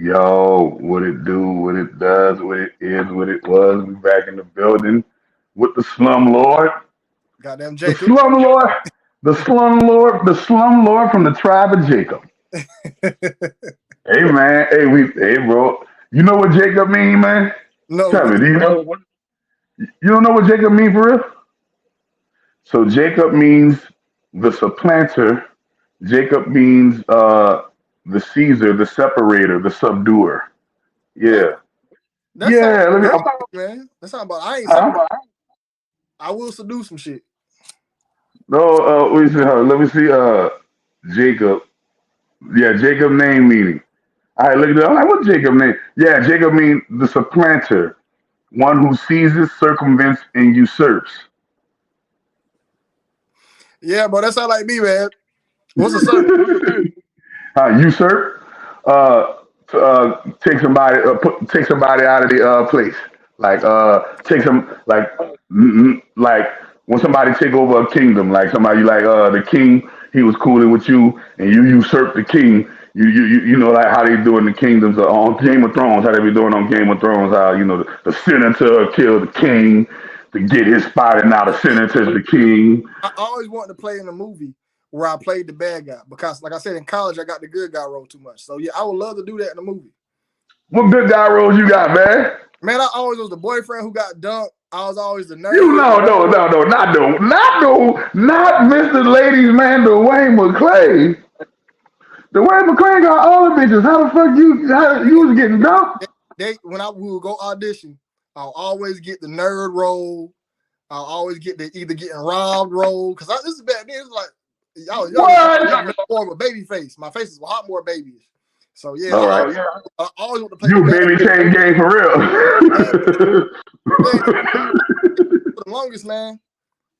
Yo, what it do, what it does, what it is, what it was. We back in the building with the slum lord. Goddamn The Jacob. slum lord. The slum lord from the tribe of Jacob. Hey man, hey bro. You know what Jacob mean, man? No, Tell what? me, do you know? You don't know what Jacob mean for real? So Jacob means the supplanter. Jacob means the Caesar, the separator, the subduer. What? Yeah. That sound Yeah, let me man. That sound about I ain't huh? separated. I will seduce some shit. No, let me see. Jacob. Yeah, Jacob name meaning. All right, look at that. I'm like, what Jacob name? Yeah, Jacob means the supplanter, one who seizes, circumvents, and usurps. Yeah, bro. That sound like me, man. What's a servant? Usurp. Take somebody out of the place. Like take some like when somebody take over a kingdom, like somebody like the king, he was cooling with you and you usurp the king. You know like how they do in the kingdoms on Game of Thrones, how they be doing on Game of Thrones, how you know the senator kill the king to get his spot and now the senator's the king. I always wanted to play in a movie where I played the bad guy because, like I said, in college I got the good guy role too much. So yeah, I would love to do that in a movie. What good guy roles you got, man? Man, I always was the boyfriend who got dumped. I was always the You nerd. no, not Mr. Ladies Man, Dwayne McClay. Dwayne McClay got all the bitches. How the fuck you was getting dumped? When we would go audition, I'll always get the nerd role. I'll always get the either getting robbed role because this is back then. It's like I was younger, What? more of a baby face. My face is a lot more babyish. So yeah, All right. I always want to play the You bad baby chain game for man, real. man, for the longest, man.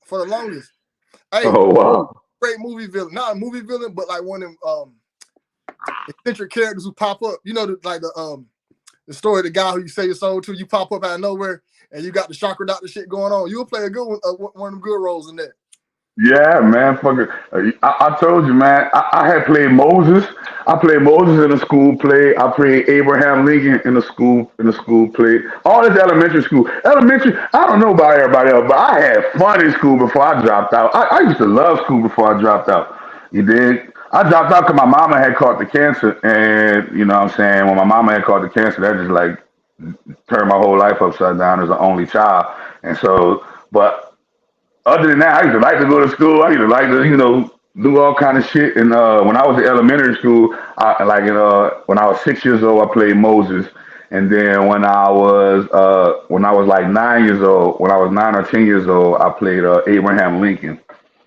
For the longest. Hey, Oh wow. great movie villain. Not a movie villain, but like one of them eccentric characters who pop up. You know, the story of the guy who you sell your soul to, you pop up out of nowhere and you got the chakra doctor shit going on. You'll play a good one of them good roles in that. Yeah, man. Fucking, I told you, man. I had played Moses. I played Moses in a school play. I played Abraham Lincoln in a school play. All this elementary school. Elementary. I don't know about everybody else, but I had fun in school before I dropped out. I used to love school before I dropped out. You did. I dropped out because my mama had caught the cancer, and you know what I'm saying. When my mama had caught the cancer, that just like turned my whole life upside down as an only child. And so, but other than that, I used to like to go to school. I used to like to, do all kind of shit. And when I was in elementary school, when I was 6 years old, I played Moses. And then when I was like 9 years old, when I was 9 or 10 years old, I played Abraham Lincoln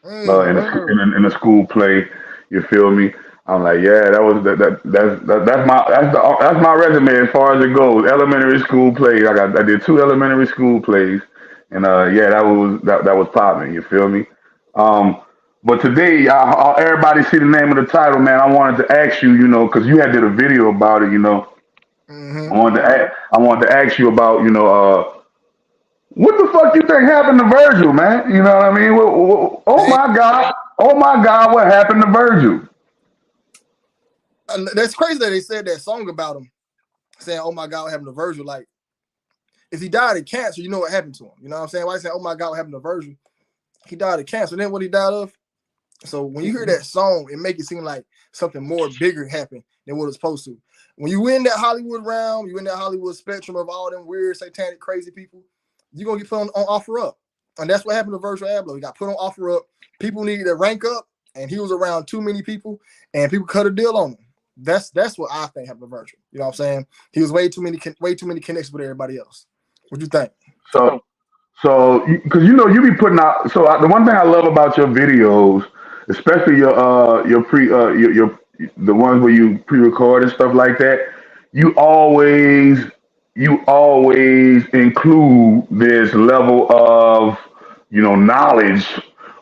in a school play. You feel me? I'm like, yeah, that's my resume as far as it goes. Elementary school plays. I did two elementary school plays, and yeah, that was popping. You feel me? Um, but today, everybody see the name of the title, man. I wanted to ask you, because you had did a video about it. Mm-hmm. I wanted to ask you about, what the fuck you think happened to Virgil, man? You know what I mean? Oh my God, what happened to Virgil? That's crazy that they said that song about him, saying, "Oh my God, what happened to Virgil?" Like, if he died of cancer, you know what happened to him. You know what I'm saying? Why say, "Oh my God, what happened to Virgil?" He died of cancer. Then what he died of? So when you hear that song, it make it seem like something more bigger happened than what it's supposed to. When you in that Hollywood realm, you in that Hollywood spectrum of all them weird, satanic, crazy people, you're gonna get put on offer up. And that's what happened to Virgil Abloh. He got put on offer up. People needed to rank up, and he was around too many people, and people cut a deal on him. That's what I think happened to Virgil. You know what I'm saying? He was way too many connections with everybody else. What do you think? So, because you be putting out. So the one thing I love about your videos, especially your the ones where you pre-record and stuff like that, you always you always include this level of knowledge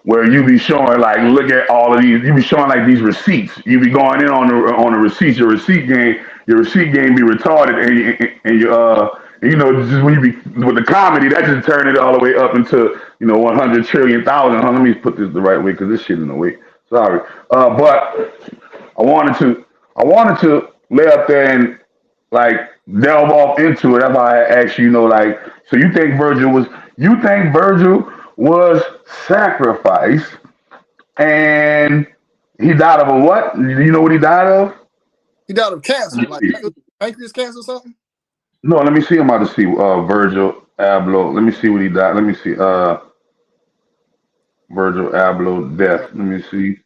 where you be showing like look at all of these. You be showing like these receipts. You be going in on the receipts. Your receipt game be retarded, and just when you be with the comedy, that just turn it all the way up into 100 trillion thousand. Let me put this the right way because this shit in the way. Sorry, but I wanted to lay up there and like delve off into it. That's why I asked you, like, so you think Virgil was sacrificed and he died of a what? Do you know what he died of? He died of cancer, like pancreas cancer or something. No, let me see. I'm about to see Virgil Abloh. Let me see what he died. Let me see. Virgil Abloh death. Let me see.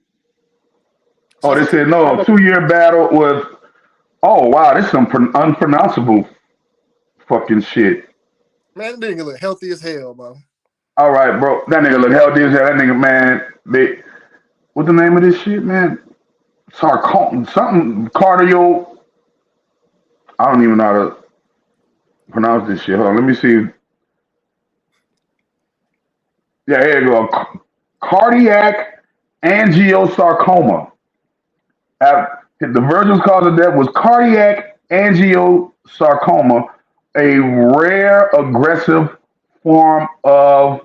Oh, they said no. 2-year battle with. Oh wow, this is some unpronounceable fucking shit. Man, that nigga look healthy as hell, bro. All right, bro. That nigga look healthy as hell. That nigga, man. What's the name of this shit, man? Something cardio. I don't even know how to pronounce this shit. Hold on, let me see. Yeah, here you go. Cardiac angiosarcoma. The Virgil's cause of death was cardiac angiosarcoma, a rare aggressive form of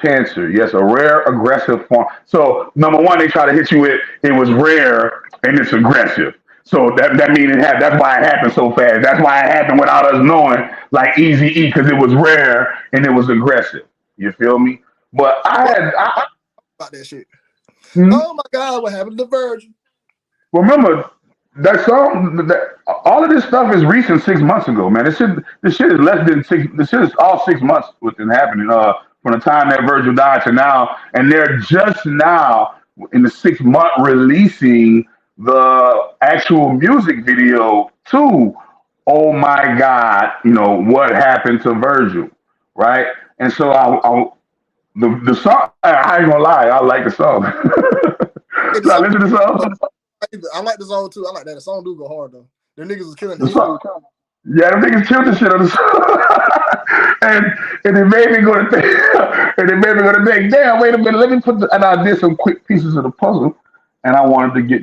cancer. Yes, a rare aggressive form. So number one, they try to hit you with it was rare and it's aggressive. So that means that's why it happened so fast. That's why it happened without us knowing, like Easy E, because it was rare and it was aggressive. You feel me? But About that shit. Hmm? Oh my God, what happened to Virgil? Remember that song. All of this stuff is recent 6 months ago, man. This shit is less than six. This shit is all 6 months within happening. From the time that Virgil died to now, and they're just now in the 6 month releasing the actual music video to "Oh My God," what happened to Virgil, right? And so the song. I ain't gonna lie, I like the song. So I listen to the song. I like the song too. I like that. The song do go hard though. The niggas was killing The song. Yeah, them niggas killed the shit on the song. and it made me go to think, damn, wait a minute, let me and I did some quick pieces of the puzzle. And I wanted to get,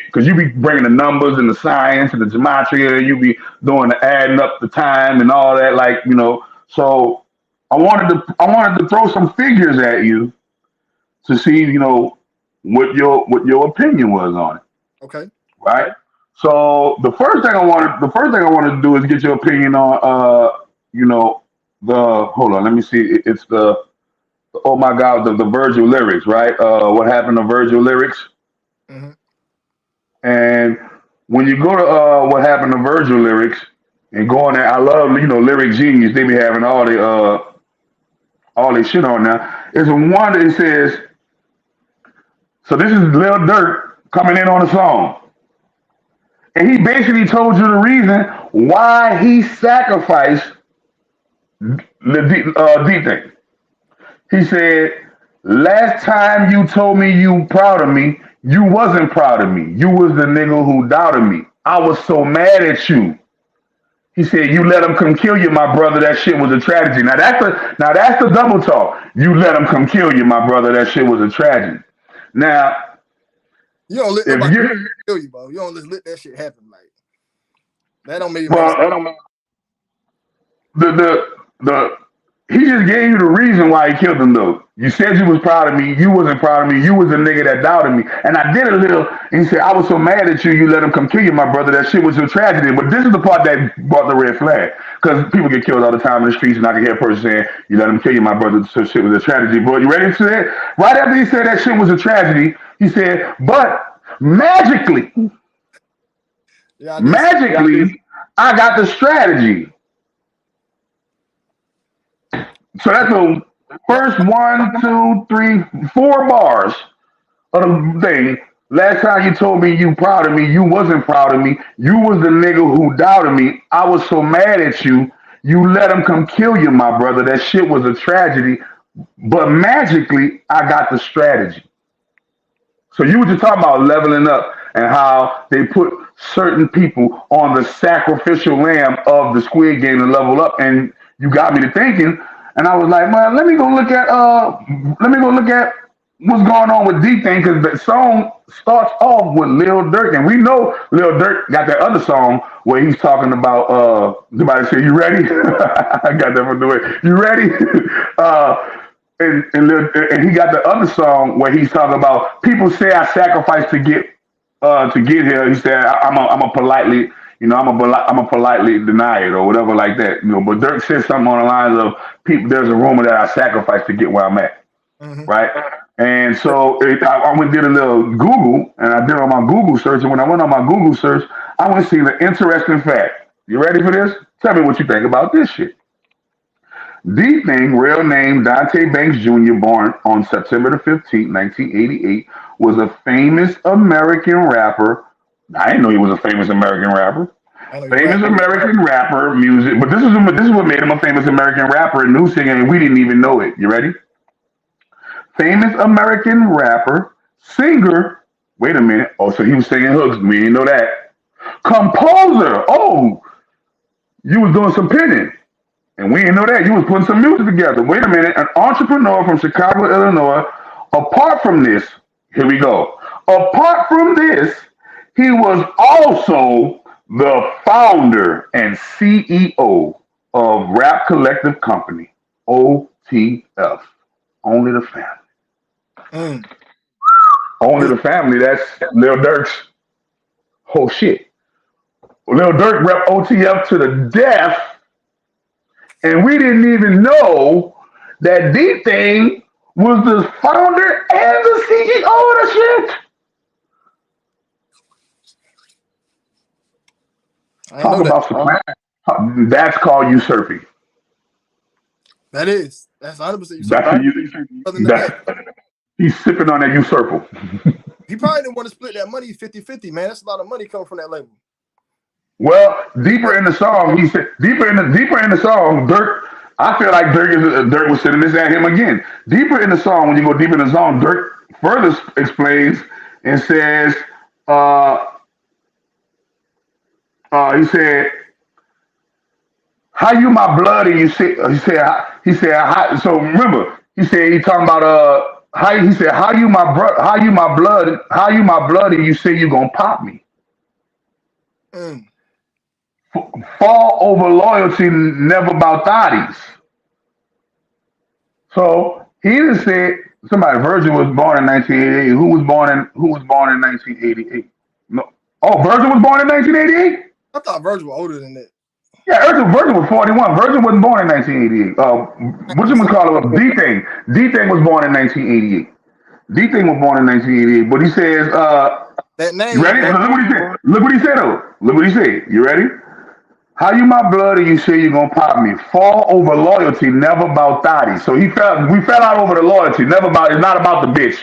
because you be bringing the numbers and the science and the gematria, you be doing the adding up the time and all that, so I wanted to throw some figures at you to see, what your opinion was on it. Okay. Right? So the first thing I wanted to do is get your opinion on hold on, let me see. It's the oh my God, the Virgil lyrics, right? What happened to Virgil lyrics? Mm-hmm. And when you go to what happened to Virgil lyrics and go on there, I love Lyric Genius. They be having all their shit on now. There's one that says, so this is Lil Durk coming in on the song. And he basically told you the reason why he sacrificed the deep thing. He said, last time you told me you proud of me, you wasn't proud of me. You was the nigga who doubted me. I was so mad at you. He said, you let him come kill you, my brother. That shit was a tragedy. Now that's the double talk. You let him come kill you, my brother. That shit was a tragedy. Now, you don't let nobody kill you, bro. You don't just let that shit happen. Like that don't make the he just gave you the reason why he killed him though. You said you was proud of me, you wasn't proud of me, you was a nigga that doubted me. And I did a little, and he said, I was so mad at you, you let him come kill you, my brother. That shit was a tragedy. But this is the part that brought the red flag. Because people get killed all the time in the streets, and I can hear a person saying, you let him kill you, my brother, so shit was a tragedy. But you ready for it? Right after he said that shit was a tragedy, he said, but magically, I got the strategy. So that's the first 1, 2, 3, 4 bars of the thing. Last time you told me you proud of me, you wasn't proud of me. You was the nigga who doubted me. I was so mad at you. You let him come kill you, my brother. That shit was a tragedy. But magically, I got the strategy. So you were just talking about leveling up and how they put certain people on the sacrificial lamb of the Squid Game to level up. And you got me to thinking. And I was like, man, let me go look at what's going on with D Thing, because the song starts off with Lil Durk, and we know Lil Durk got that other song where he's talking about somebody say, you ready? I got that from the way. You ready? And he got the other song where he's talking about people say I sacrificed to get here. He said I'm a politely, You know, I'm a politely deny it or whatever like that. You know, but Dirk said something on the lines of people. There's a rumor that I sacrificed to get where I'm at, Mm-hmm. right? And so I went and did a little Google, and I did on my Google search. And when I went on my Google search, I went to see the interesting fact. You ready for this? Tell me what you think about this shit. The Thing, real name Dante Banks Jr., born on September the 15th, 1988, was a famous American rapper. I didn't know he was a famous American rapper. I know you're Famous right. American rapper, music, but this is what made him a famous American rapper and new singer, and we didn't even know it. You ready? Famous American rapper, singer. Wait a minute. Oh, so he was singing hooks. We didn't know that. Composer. Oh, you was doing some penning. And we didn't know that. You was putting some music together. Wait a minute. An entrepreneur from Chicago, Illinois. Apart from this, here we go. Apart from this, he was also the founder and CEO of Rap Collective Company, OTF. Only the family. Mm. Only the family. That's Lil Durk's whole shit. Lil Durk rep OTF to the death, and we didn't even know that D Thing was the founder and the CEO of the shit. I didn't Talk know that. about some. That's called usurping. That is. That's 100% you. That's a, Other than that, he's sipping on that usurper. he probably didn't want to split that money 50-50, man. That's a lot of money coming from that label. Well, deeper in the song, he said deeper in the song, Dirk. I feel like Dirk was sending this at him again. Deeper in the song, when you go deep in the song, Dirk further explains and says, he said, "How you my blood?" And you said, he said, so remember, he said he talking about how he said, how you my blood, and you say you gonna pop me. Mm. Fall over loyalty, never about thotties. So he just said somebody. Virgil was born in 1988. Who was born in 1988? No. Oh, Virgil was born in 1988. I thought Virgil was older than that. Yeah, Virgil was 41. Virgil wasn't born in 1988. What you call it? D Thing. D Thing was born in 1988. D Thing was born in 1988. But he says, That you name. ready? Look what he said. Look what he said though. Look what he said. You ready? How you my blood and you say you're gonna pop me? Fall over loyalty, never about thotty. So we fell out over the loyalty, never about. It's not about the bitch.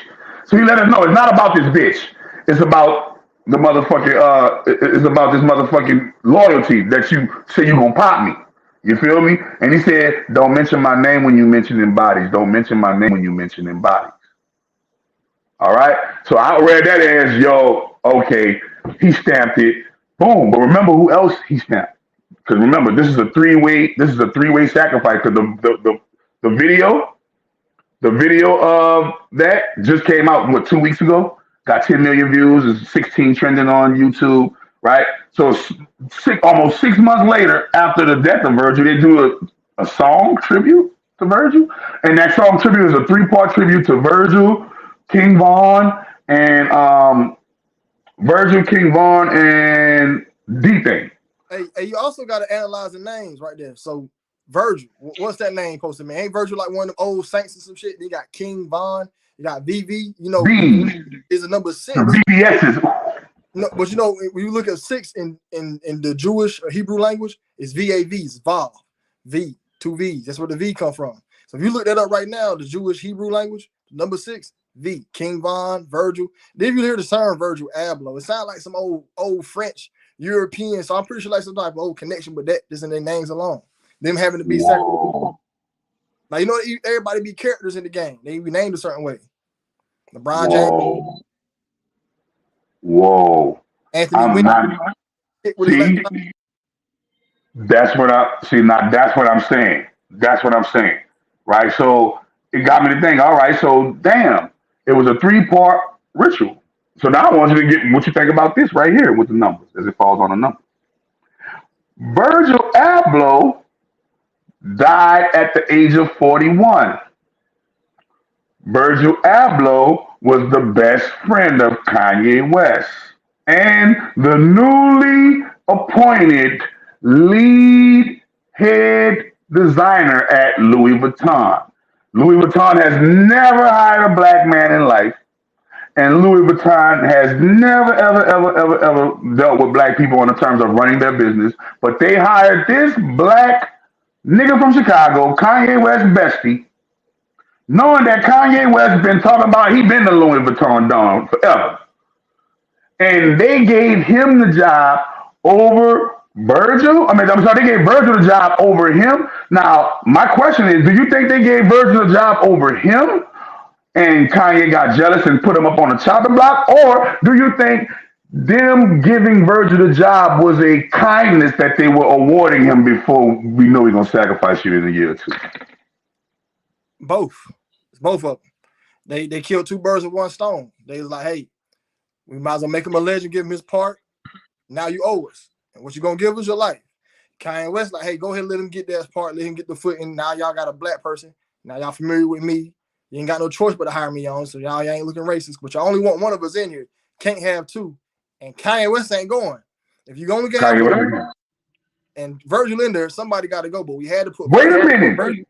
So he let us know it's not about this bitch. It's about the motherfucking. It's about this motherfucking loyalty that you say you gonna pop me. You feel me? And he said, don't mention my name when you mentioning bodies. Don't mention my name when you mentioning bodies. All right. So I read that as yo. Okay, he stamped it. Boom. But remember who else he stamped? Because remember, this is a three-way. This is a three-way sacrifice. Because the video of that just came out 2 weeks ago. Got 10 million views. It's 16 trending on YouTube. Right. So almost 6 months later, after the death of Virgil, they do a song tribute to Virgil, and that song tribute is a three-part tribute to Virgil, King Von, and Virgil, King Von, and D Thing. Hey, you also got to analyze the names right there. So Virgil, what's that name supposed to mean? Ain't Virgil like one of them old saints or some shit? They got King Von, you got VV. You know, V is a number 6. VBS's. No, but you know, when you look at 6 in the Jewish or Hebrew language, it's VAVs, Vav, V, 2 V's. That's where the V come from. So if you look that up right now, the Jewish Hebrew language, number 6, V, King Von, Virgil. Then if you hear the term Virgil Abloh, it sounds like some old French, European. So I'm pretty sure like some type of old connection with that, just in their names alone. Them having to be sacrificed. Like, you know, everybody be characters in the game. They be named a certain way. LeBron James. Whoa. Anthony I'm Wynn. not. See, that's what I'm saying. That's what I'm saying. Right. So it got me to think, all right, so damn, it was a 3-part ritual. So now I want you to get what you think about this right here with the numbers as it falls on the number. Virgil Abloh died at the age of 41. Virgil Abloh was the best friend of Kanye West and the newly appointed lead head designer at Louis Vuitton. Louis Vuitton has never hired a black man in life, and Louis Vuitton has never, ever, ever, ever, ever dealt with black people in the terms of running their business. But they hired this black nigga from Chicago, Kanye West bestie, knowing that Kanye West been talking about he been the Louis Vuitton don forever. And they gave him the job over Virgil. I mean, I'm sorry, they gave Virgil the job over him. Now, my question is, do you think they gave Virgil the job over him and Kanye got jealous and put him up on the chopping block? Or do you think them giving Virgil the job was a kindness that they were awarding him before we know we're going to sacrifice you in a year or two? Both. It's both of them. They killed two birds with one stone. They was like, hey, we might as well make him a legend, give him his part. Now you owe us. And what you going to give us your life. Kanye West like, hey, go ahead and let him get that part. Let him get the foot in. Now y'all got a black person. Now y'all familiar with me. You ain't got no choice but to hire me on. So y'all ain't looking racist. But y'all only want one of us in here. Can't have two. And Kanye West ain't going. If you only get one and Virgil in there, somebody got to go. But we had to put. Wait a minute.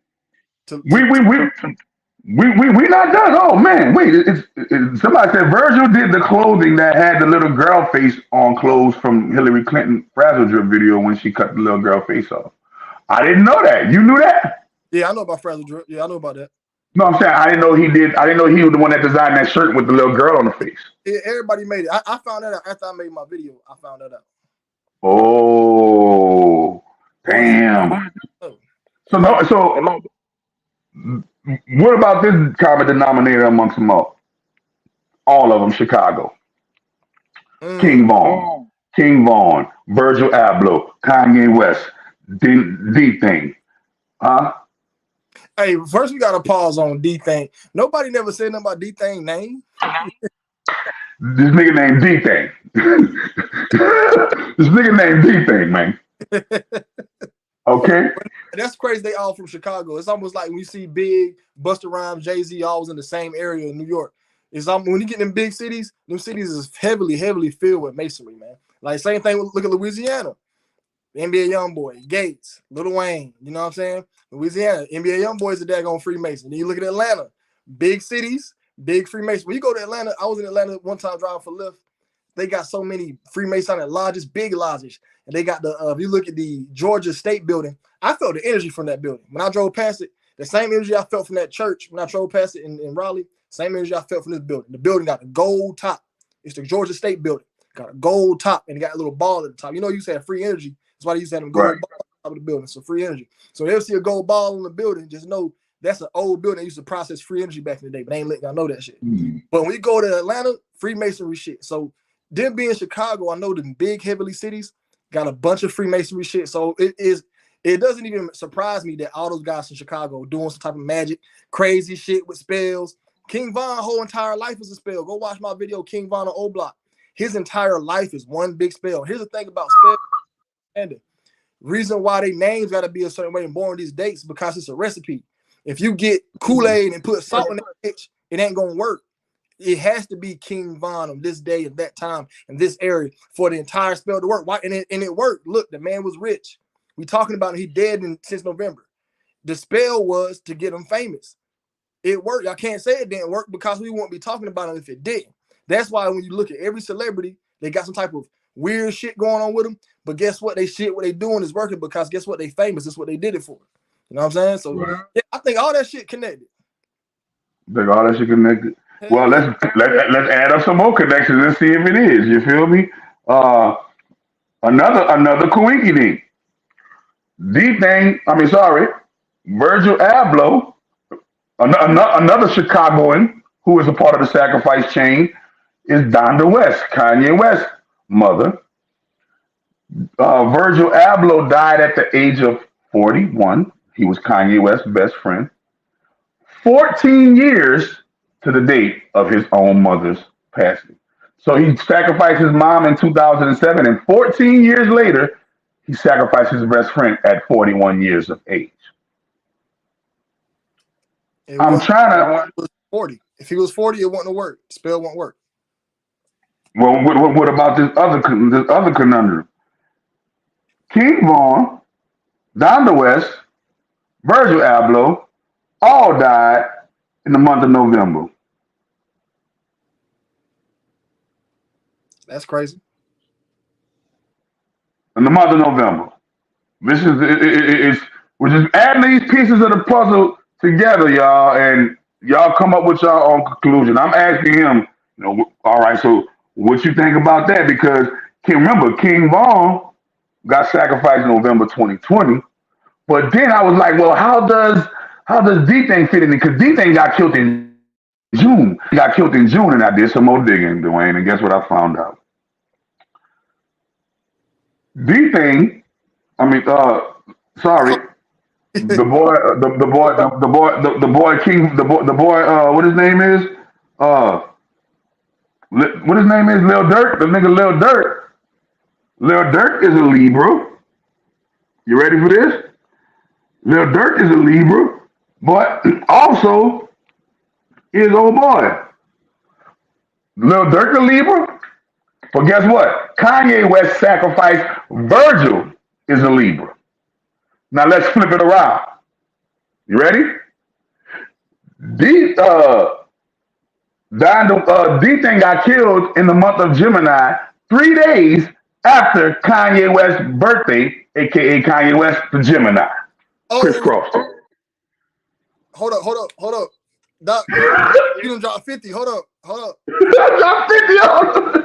We not done. Oh man, wait! Somebody said Virgil did the clothing that had the little girl face on clothes from Hillary Clinton Frazzle Drip video when she cut the little girl face off. I didn't know that. You knew that? Yeah, I know about Frazzle Drip. Yeah, I know about that. No, I'm saying I didn't know he did. I didn't know he was the one that designed that shirt with the little girl on the face. Yeah, everybody made it. I found that out after I made my video. I found that out. Oh, damn. So what about this common denominator amongst them all? All of them, Chicago. King Vaughn, Virgil Abloh, Kanye West, D Thing. Huh? Hey, first we got to pause on D Thing. Nobody never said nothing about D Thing name. This nigga named D Thing. This nigga named D Thing, man. Okay. That's crazy. They all from Chicago. It's almost like when you see Big, Busta Rhymes, Jay-Z, all in the same area in New York. It's when you get in big cities, them cities is heavily filled with masonry, man. Like same thing. Look at Louisiana. NBA YoungBoy, Gates, Lil Wayne. You know what I'm saying? Louisiana, NBA YoungBoy is a daggone Freemason. Then you look at Atlanta, big cities, big Freemason. When you go to Atlanta, I was in Atlanta one time driving for Lyft. They got so many Freemasonic lodges, big lodges. And they got the, if you look at the Georgia State building, I felt the energy from that building. When I drove past it, the same energy I felt from that church when I drove past it in Raleigh, same energy I felt from this building. The building got a gold top. It's the Georgia State building. Got a gold top and it got a little ball at the top. You know, you used to have free energy. That's why they used to have them gold ball on top of the building. So free energy. So if you see a gold ball in the building, just know that's an old building that used to process free energy back in the day, but they ain't letting y'all know that shit. But when you go to Atlanta, Freemasonry shit. So them being Chicago, I know the big heavily cities got a bunch of Freemasonry shit. So it doesn't even surprise me that all those guys in Chicago doing some type of magic, crazy shit with spells. King Von's whole entire life is a spell. Go watch my video, King Von on O Block. His entire life is one big spell. Here's the thing about spells. And reason why they names got to be a certain way and born these dates because it's a recipe. If you get Kool-Aid and put salt in that bitch, it ain't gonna work. It has to be King Von on this day at that time in this area for the entire spell to work. Why? And it worked. Look, the man was rich. We talking about him. He dead since November. The spell was to get him famous. It worked. I can't say it didn't work because we won't be talking about him if it didn't. That's why when you look at every celebrity, they got some type of weird shit going on with them. But guess what? What they doing is working because guess what? They famous. That's what they did it for. You know what I'm saying? So yeah, I think all that shit connected. Well, let's add up some more connections and see if it is. You feel me? Another coinky Virgil Abloh, another Chicagoan who is a part of the sacrifice chain, is Donda West, Kanye West's mother. Virgil Abloh died at the age of 41. He was Kanye West's best friend. 14 years to the date of his own mother's passing. So he sacrificed his mom in 2007, and 14 years later, he sacrificed his best friend at 41 years of age. I'm trying to. 40. If he was 40, it wouldn't work. The spell won't work. Well, what about this other conundrum? King Vaughn, Donda West, Virgil Abloh, all died in the month of November. That's crazy. In the month of November. This is it's we're just adding these pieces of the puzzle together, y'all, and y'all come up with your own conclusion. I'm asking him, all right, so what you think about that? Because remember, King Vaughn got sacrificed in November 2020. But then I was like, well, how does D Thing fit in? Because D Thing got killed in June. He got killed in June, and I did some more digging, Dwayne, and guess what I found out? D Thing, sorry, the boy King, what his name is? What his name is? Lil Durk, the nigga Lil Durk. Lil Durk is a Libra. You ready for this? Lil Durk is a Libra, but also is old boy. Lil Durk a Libra, but guess what? Kanye West sacrificed Virgil is a Libra. Now let's flip it around. You ready? D Thing got killed in the month of Gemini 3 days after Kanye West's birthday, aka Kanye West the Gemini. Crisscross. Hold up. Doc, you done dropped 50. Hold up. Drop 50 on.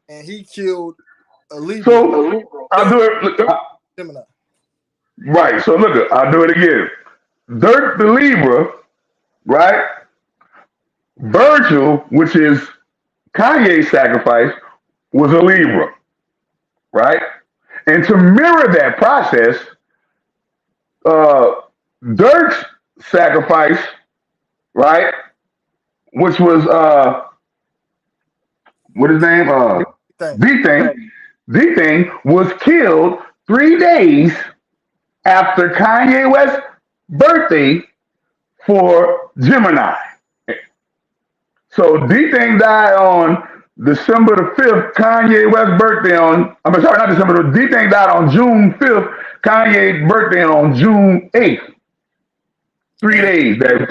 And he killed a Libra. So I'll do it. Gemini. Right. So look, I'll do it again. Dirk the Libra, right? Virgil, which is Kanye's sacrifice, was a Libra, right? And to mirror that process, Dirk's sacrifice, right, which was what his name? D Thing was killed 3 days after Kanye West's birthday for Gemini. So D Thing died on December the 5th, Kanye West's birthday not December, D Thing died on June 5th, Kanye's birthday on June 8th. 3 days. That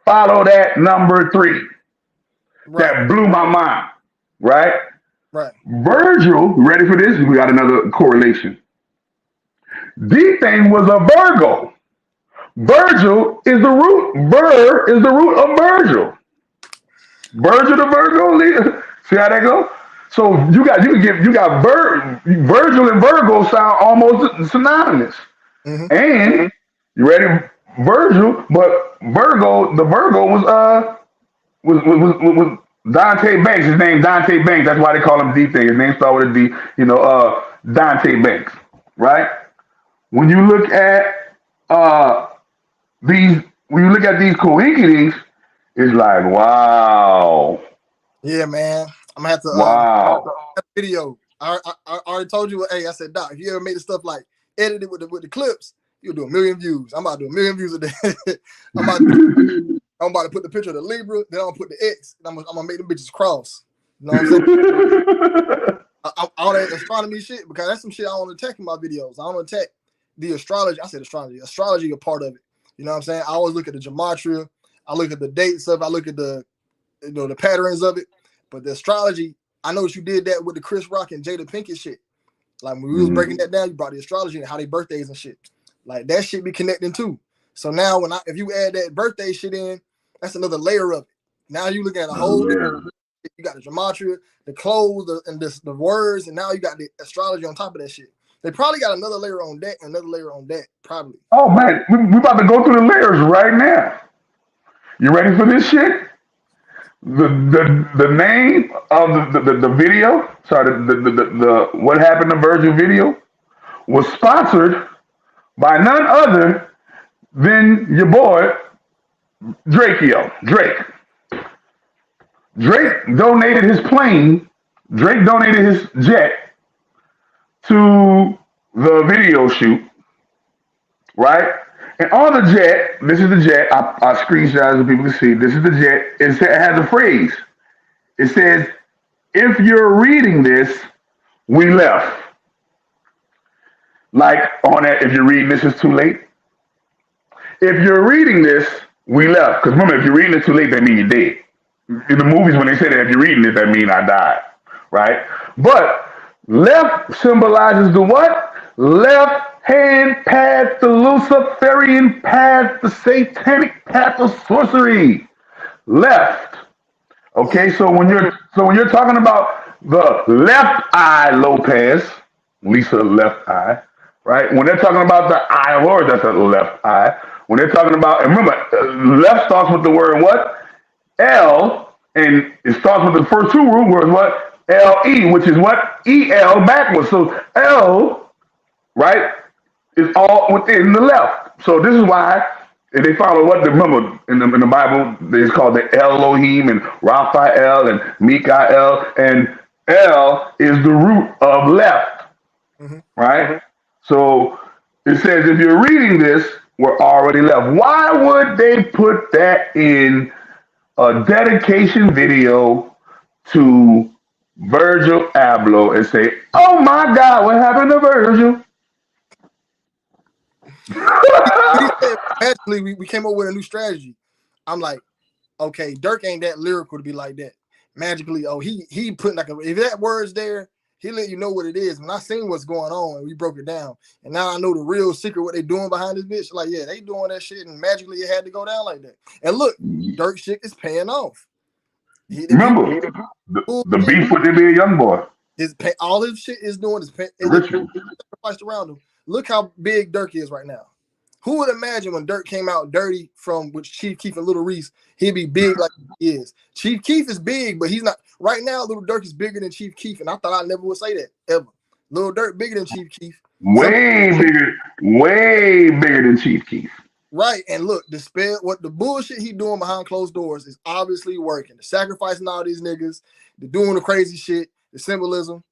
follow that number 3. Right. That blew my mind. Right? Right. Virgil, ready for this? We got another correlation. D Thing was a Virgo. Virgil is the root. Vir is the root of Virgil. Virgil the Virgo. See how that go? So you got Virgil and Virgo sound almost synonymous. Mm-hmm. And you ready? Virgil, but Virgo, the Virgo was Dante Banks. His name Dante Banks. That's why they call him D Thing. His name started with a D. Dante Banks. Right? When you look at these coincidence, it's like, wow. Yeah, man. I'm gonna have to wow. Video. I already told you. Hey, I said, Doc, if you ever made the stuff like edited with the clips, you'll do 1 million views. I'm about to do 1 million views a day. I'm about to put the picture of the Libra, then I'm gonna put the X, and I'm gonna make them bitches cross. You know what I'm saying? All that astronomy shit, because that's some shit I don't attack in my videos. I don't attack the astrology. I said astrology. Astrology a part of it. You know what I'm saying? I always look at the gematria. I look at the dates of it. I look at the patterns of it. But the astrology, I know you did that with the Chris Rock and Jada Pinkett shit. Like when we was breaking that down, you brought the astrology and how they birthdays and shit. Like that shit be connecting too. So now if you add that birthday shit in, that's another layer of it. Now you looking at a whole different, you got the gematria, the clothes, the words, and now you got the astrology on top of that shit. They probably got another layer on that, probably. Oh man, we about to go through the layers right now. You ready for this shit? The name of the video, sorry, the What Happened to Virgil video was sponsored by none other than your boy Drake. Drake donated his plane. Drake donated his jet to the video shoot, right? And on the jet, this is the jet. I screenshot so people can see. This is the jet. It has a phrase. It says, "If you're reading this, we left." Like on that, if you're reading this, it's too late. If you're reading this, we left. Because remember, if you're reading it too late, that means you're dead. In the movies, when they say that if you're reading it, that means I died. Right? But left symbolizes the what? Left hand path, the Luciferian path, the satanic path of sorcery. Left. Okay, so when you're talking about the left eye Lopez, Lisa left eye, right? When they're talking about the eye of Lord, that's a left eye. When they're talking about, and remember, left starts with the word what? L, and it starts with the first two root words what? L-E, which is what? E-L backwards. So L, right, is all within the left. So this is why and they follow what? Remember, in the Bible, it's called the Elohim and Raphael and Mikael, and El is the root of left, right? So it says if you're reading this, we're already left. Why would they put that in a dedication video to Virgil Abloh and say, "Oh my God, what happened to Virgil?" He said, actually, we came up with a new strategy. I'm like, okay, Dirk ain't that lyrical to be like that. Magically, oh, he put like if that word's there, he let you know what it is. When I seen what's going on and we broke it down, and now I know the real secret what they doing behind this bitch. Like, yeah, they doing that shit, and magically it had to go down like that. And look, Dirk shit is paying off. Remember the beef with the big young boy. All his shit is doing is sacrificed around him. Look how big Dirk is right now. Who would imagine when Dirk came out dirty from which Chief Keef and Little Reese, he'd be big like he is. Chief Keef is big, but he's not right now. Little Dirk is bigger than Chief Keef, and I thought I never would say that ever. Little Dirk bigger than Chief Keef. Way bigger than Chief Keef. Right, and look, the bullshit he doing behind closed doors is obviously working. The sacrificing all these niggas, the doing the crazy shit, the symbolism,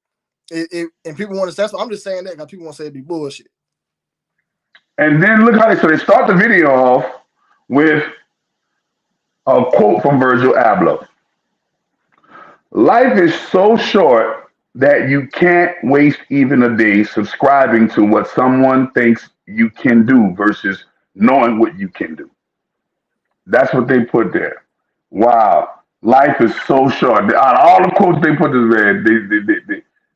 and people want to. That's what I'm just saying that because people want to say it be bullshit. And then look how they start the video off with a quote from Virgil Abloh. Life is so short that you can't waste even a day subscribing to what someone thinks you can do versus knowing what you can do. That's what they put there. Wow. Life is so short. Out of all the quotes they put there,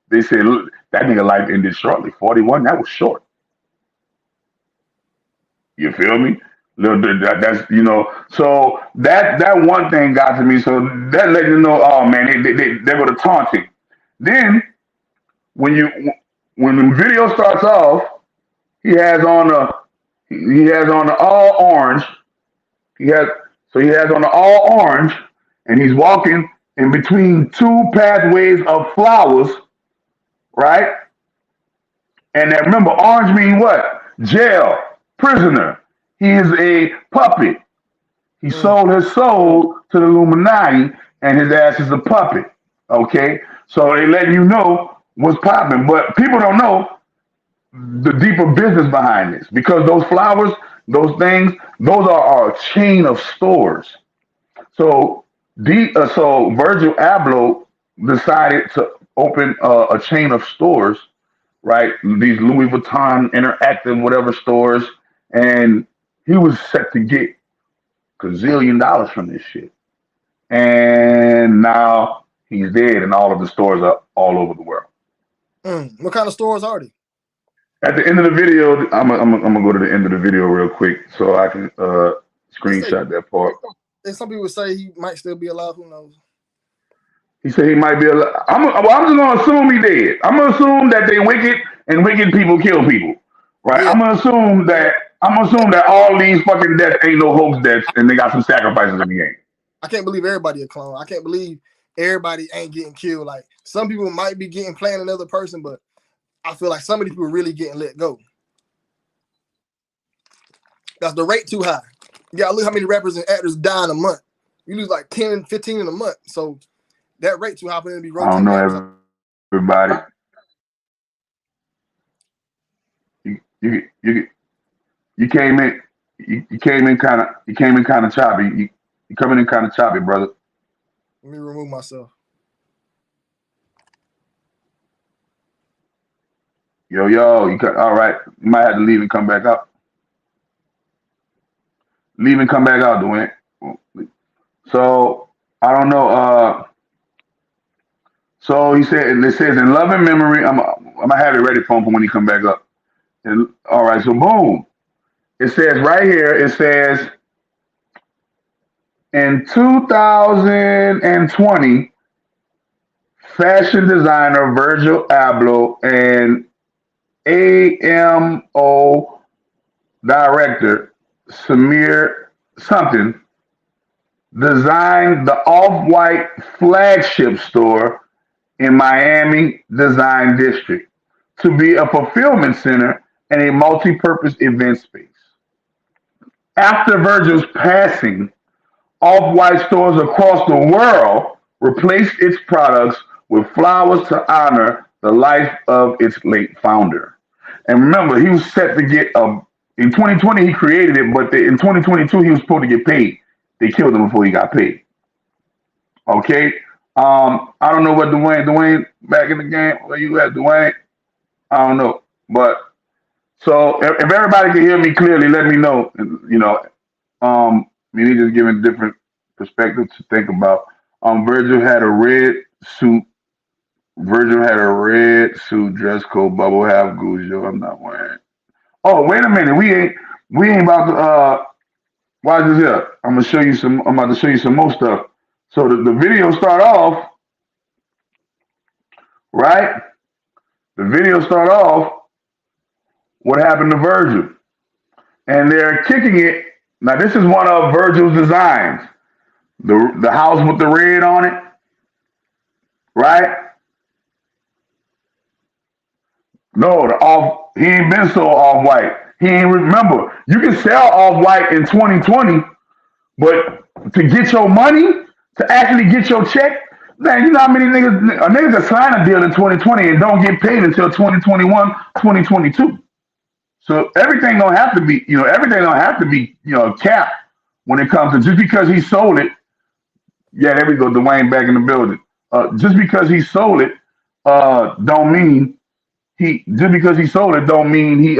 they said, look, that nigga life ended shortly. 41, that was short. You feel me? That's so that one thing got to me. So that let you know, oh man, they're gonna taunt him. Then when the video starts off, he has on the all orange. He has on the all orange, and he's walking in between two pathways of flowers, right? And that remember, orange mean what? Jail, prisoner. He is a puppet. He sold his soul to the Illuminati, and his ass is a puppet. Okay, so they letting you know what's popping, but people don't know the deeper business behind this because those flowers, those things, those are a chain of stores. So Virgil Abloh decided to open a chain of stores, right? These Louis Vuitton interactive whatever stores, and he was set to get gazillion dollars from this shit. And now he's dead, and all of the stores are all over the world. What kind of stores are they? At the end of the video, I'm gonna go to the end of the video real quick so I can screenshot that part. And some people say he might still be alive. Who knows? He said he might be alive. I'm just gonna assume he dead. I'm gonna assume that they wicked and wicked people kill people, right? Yeah. I'm gonna assume that all these fucking deaths ain't no hoax deaths, and they got some sacrifices in the game. I can't believe everybody a clone. I can't believe everybody ain't getting killed. Like some people might be getting playing another person, but I feel like some of these people are really getting let go. That's the rate too high. You gotta look how many rappers and actors die in a month. You lose like 10, 15 in a month. So that rate too high for them to be rotating. I don't know everybody. You came in kind of choppy. You coming in kind of choppy, brother. Let me remove myself. Yo, you got, all right. You might have to leave and come back out. Leave and come back out, Dwayne. So I don't know. So he said, and it says in loving memory. I'm gonna have it ready for him for when he come back up. And all right, so boom. It says right here. It says in 2020, fashion designer Virgil Abloh and AMO director Samir something designed the Off-White flagship store in Miami Design District to be a fulfillment center and a multi-purpose event space. After Virgil's passing, Off-White stores across the world replaced its products with flowers to honor the life of its late founder. And remember, he was set to get in 2020 he created it, but in 2022 he was supposed to get paid. They killed him before he got paid. Okay. I don't know what Dwayne back in the game. Where you at, Dwayne? I don't know. But so if everybody can hear me clearly, let me know. You know, me just giving different perspectives to think about. Virgil had a red suit. Virgil had a red suit, dress code, bubble half goose. Yo, I'm not wearing. Oh, wait a minute. We ain't about to watch this here. I'm about to show you some more stuff. So the video start off, right? The video start off, what happened to Virgil? And they're kicking it. Now this is one of Virgil's designs. The house with the red on it, right? No, he ain't been so off-white. He ain't remember. You can sell off-white in 2020, but to get your money, to actually get your check, man, you know how many niggas that sign a deal in 2020 and don't get paid until 2021, 2022. So everything don't have to be, everything don't have to be, capped when it comes to just because he sold it. Yeah, there we go, Dwayne back in the building. Just because he sold it, don't mean just because he sold it don't mean he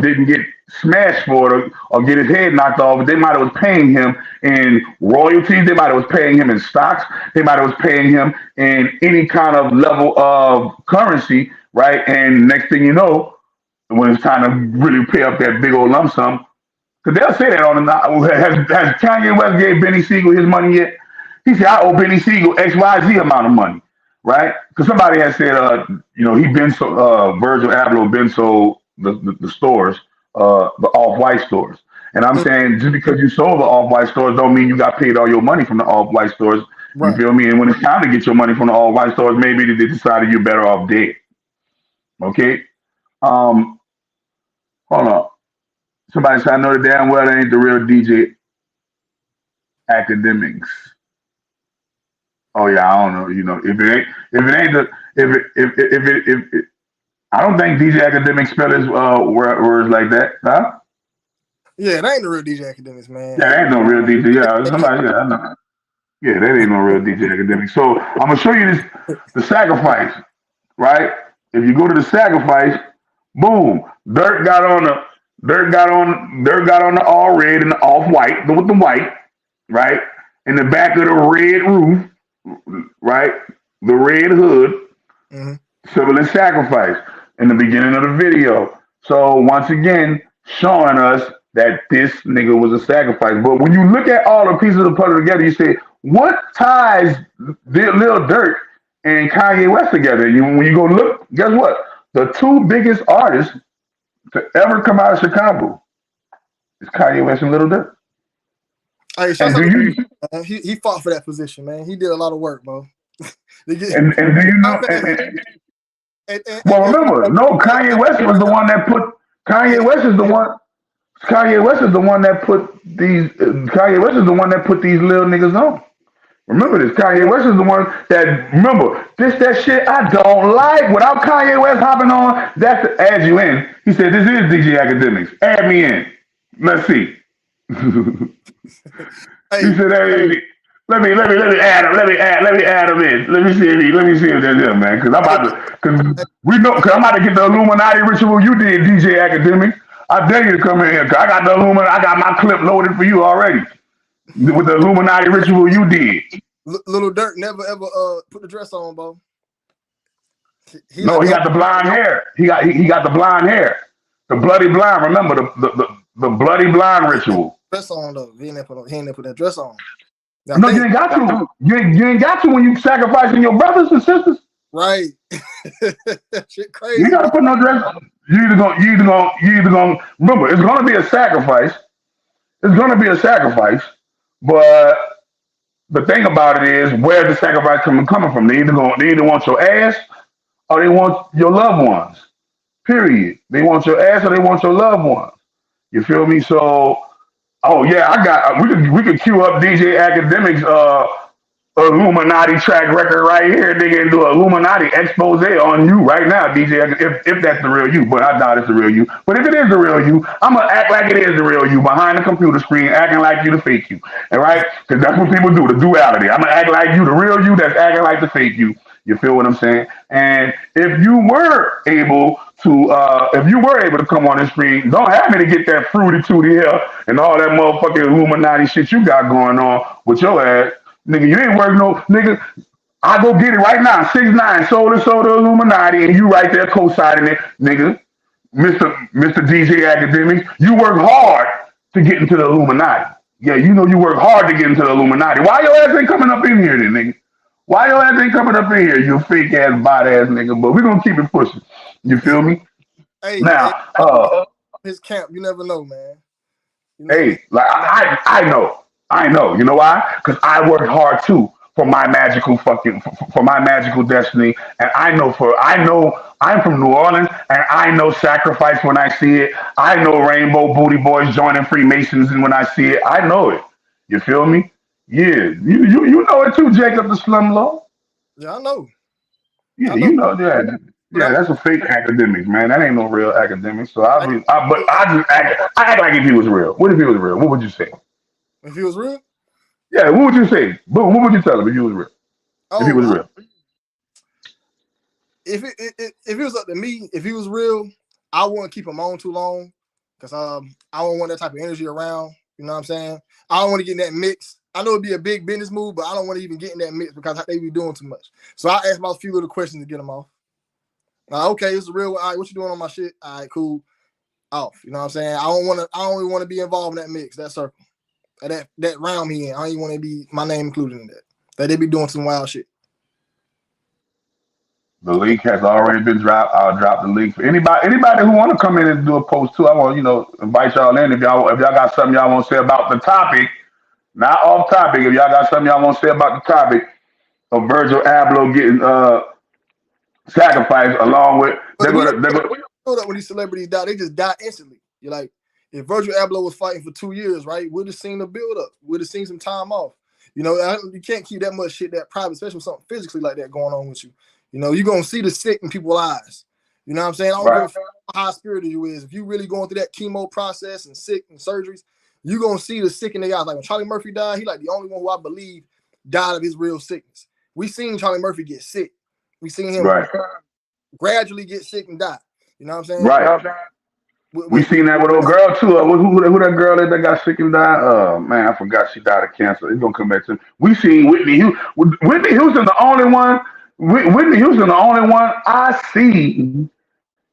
didn't get smashed for it or get his head knocked off. They might have was paying him in royalties. They might have was paying him in stocks. They might have was paying him in any kind of level of currency, right? And next thing you know, when it's time to really pay up that big old lump sum, because they'll say that on the has Kanye West gave Benny Siegel his money yet? He said, I owe Benny Siegel XYZ amount of money, right? Because somebody has said, he been so Virgil Abloh been sold the stores, the off-white stores. And I'm saying just because you sold the off-white stores don't mean you got paid all your money from the off-white stores. Right. You feel me? And when it's time to get your money from the off-white stores, maybe they decided you're better off dead. Okay? Hold on. Somebody said, I know the damn well that ain't the real DJ academics. Oh yeah, I don't know. I don't think DJ Academics spell his words like that, huh? Yeah, that ain't the real DJ Academics, man. Yeah, that ain't no real DJ. Yeah, somebody, I know. Yeah, that ain't no real DJ Academics. So I'm gonna show you the sacrifice, right? If you go to the sacrifice, boom, Dirk got on the all red and the off white with the white, right? In the back of the red roof, right? The red hood, symboling sacrifice in the beginning of the video. So once again, showing us that this nigga was a sacrifice. But when you look at all the pieces of the puzzle together, you say, what ties Lil Durk and Kanye West together? When you go look, guess what? The two biggest artists to ever come out of Chicago is Kanye West and Lil Durk. Hey, he fought for that position, man. He did a lot of work, bro. And do you know? Well, remember, no, Kanye West was the one that put. Kanye West is the one that put these. Kanye West is the one that put these little niggas on. Remember this. Kanye West is the one that. Remember that shit I don't like. Without Kanye West hopping on, that's to add you in. He said, "This is DJ Academics. Add me in. Let's see." He said, "Hey." Let me add him. Let me add him in. Let me see if there's him, man. Because I'm about to, because we know, because I'm about to get the Illuminati ritual you did, DJ Academic. I dare you to come in here. Cause I got the Illuminati. I got my clip loaded for you already with the Illuminati ritual you did. Little Dirk never ever put the dress on, bro. He got the blonde hair. He got the blonde hair. The bloody blonde. Remember the bloody blonde ritual. Dress on though. He ain't put that dress on. Now, no, you ain't got to. You ain't got to when you sacrificing your brothers and sisters. Right. Shit crazy. You gotta put no dress on. You either gonna remember, it's gonna be a sacrifice. It's gonna be a sacrifice, but the thing about it is where the sacrifice coming from. They either want your ass or they want your loved ones. Period. They want your ass or they want your loved ones. You feel me? So, oh yeah, we could cue up DJ Academic's Illuminati track record right here. They can do an Illuminati expose on you right now, DJ. If that's the real you, but I doubt it's the real you. But if it is the real you, I'm gonna act like it is the real you behind the computer screen, acting like you the fake you. All right? Because that's what people do, the duality. I'm gonna act like you the real you that's acting like the fake you. You feel what I'm saying? And if you were able to come on the screen, don't have me to get that fruity tooty here and all that motherfucking Illuminati shit you got going on with your ass. Nigga, you ain't working no nigga. I go get it right now. 6ix9ine, soda Illuminati, and you right there co-signing it, nigga. Mr. DJ Academic, you work hard to get into the Illuminati. Yeah, you know you work hard to get into the Illuminati. Why your ass ain't coming up in here then, nigga? Why your ass ain't coming up in here, you fake ass bot ass nigga? But we're gonna keep it pushing. You feel me? Hey, now, his camp, you never know, man. Hey, like I know. You know why? Because I worked hard too for my magical destiny, and I know I'm from New Orleans, and I know sacrifice when I see it. I know Rainbow Booty Boys joining Freemasons, and when I see it, I know it. You feel me? Yeah, you know it too, Jacob the Slum Law. Yeah, I know. Yeah, you know that. Yeah, that's a fake academic, man. That ain't no real academic. So I act like if he was real. What if he was real? What would you say? If he was real? Yeah, what would you say? What would you tell him if he was real? If he was real. If it was up to me, if he was real, I wouldn't keep him on too long because I don't want that type of energy around. You know what I'm saying? I don't want to get in that mix. I know it'd be a big business move, but I don't want to even get in that mix because they be doing too much. So I asked about a few little questions to get them off. Okay, it's real. All right, what you doing on my shit? All right, cool. Off. You know what I'm saying? I don't even want to be involved in that mix, that circle, that realm he in. I don't even want to be my name included in that. That they be doing some wild shit. The link has already been dropped. I'll drop the link for anybody who want to come in and do a post too. I want invite y'all in if y'all got something y'all want to say about the topic, not off topic. If y'all got something y'all want to say about the topic of Virgil Abloh getting sacrificed along with when these celebrities die, they just die instantly. You're like, if Virgil Abloh was fighting for 2 years, right? We'd have seen the build up. We'd have seen some time off. You can't keep that much shit that private, especially with something physically like that going on with you. You're going to see the sick in people's eyes. You know what I'm saying? I don't give a fuck how high spirited you is. If you really going through that chemo process and sick and surgeries, you're going to see the sick in their eyes. Like when Charlie Murphy died, he like the only one who I believe died of his real sickness. We seen Charlie Murphy get sick. We seen him gradually get sick and die. You know what I'm saying? Right. We seen that with old girl too. Who that girl that got sick and died? Oh man, I forgot she died of cancer. It's gonna come back to me. We seen Whitney Houston. Whitney Houston the only one. Whitney Houston the only one I see in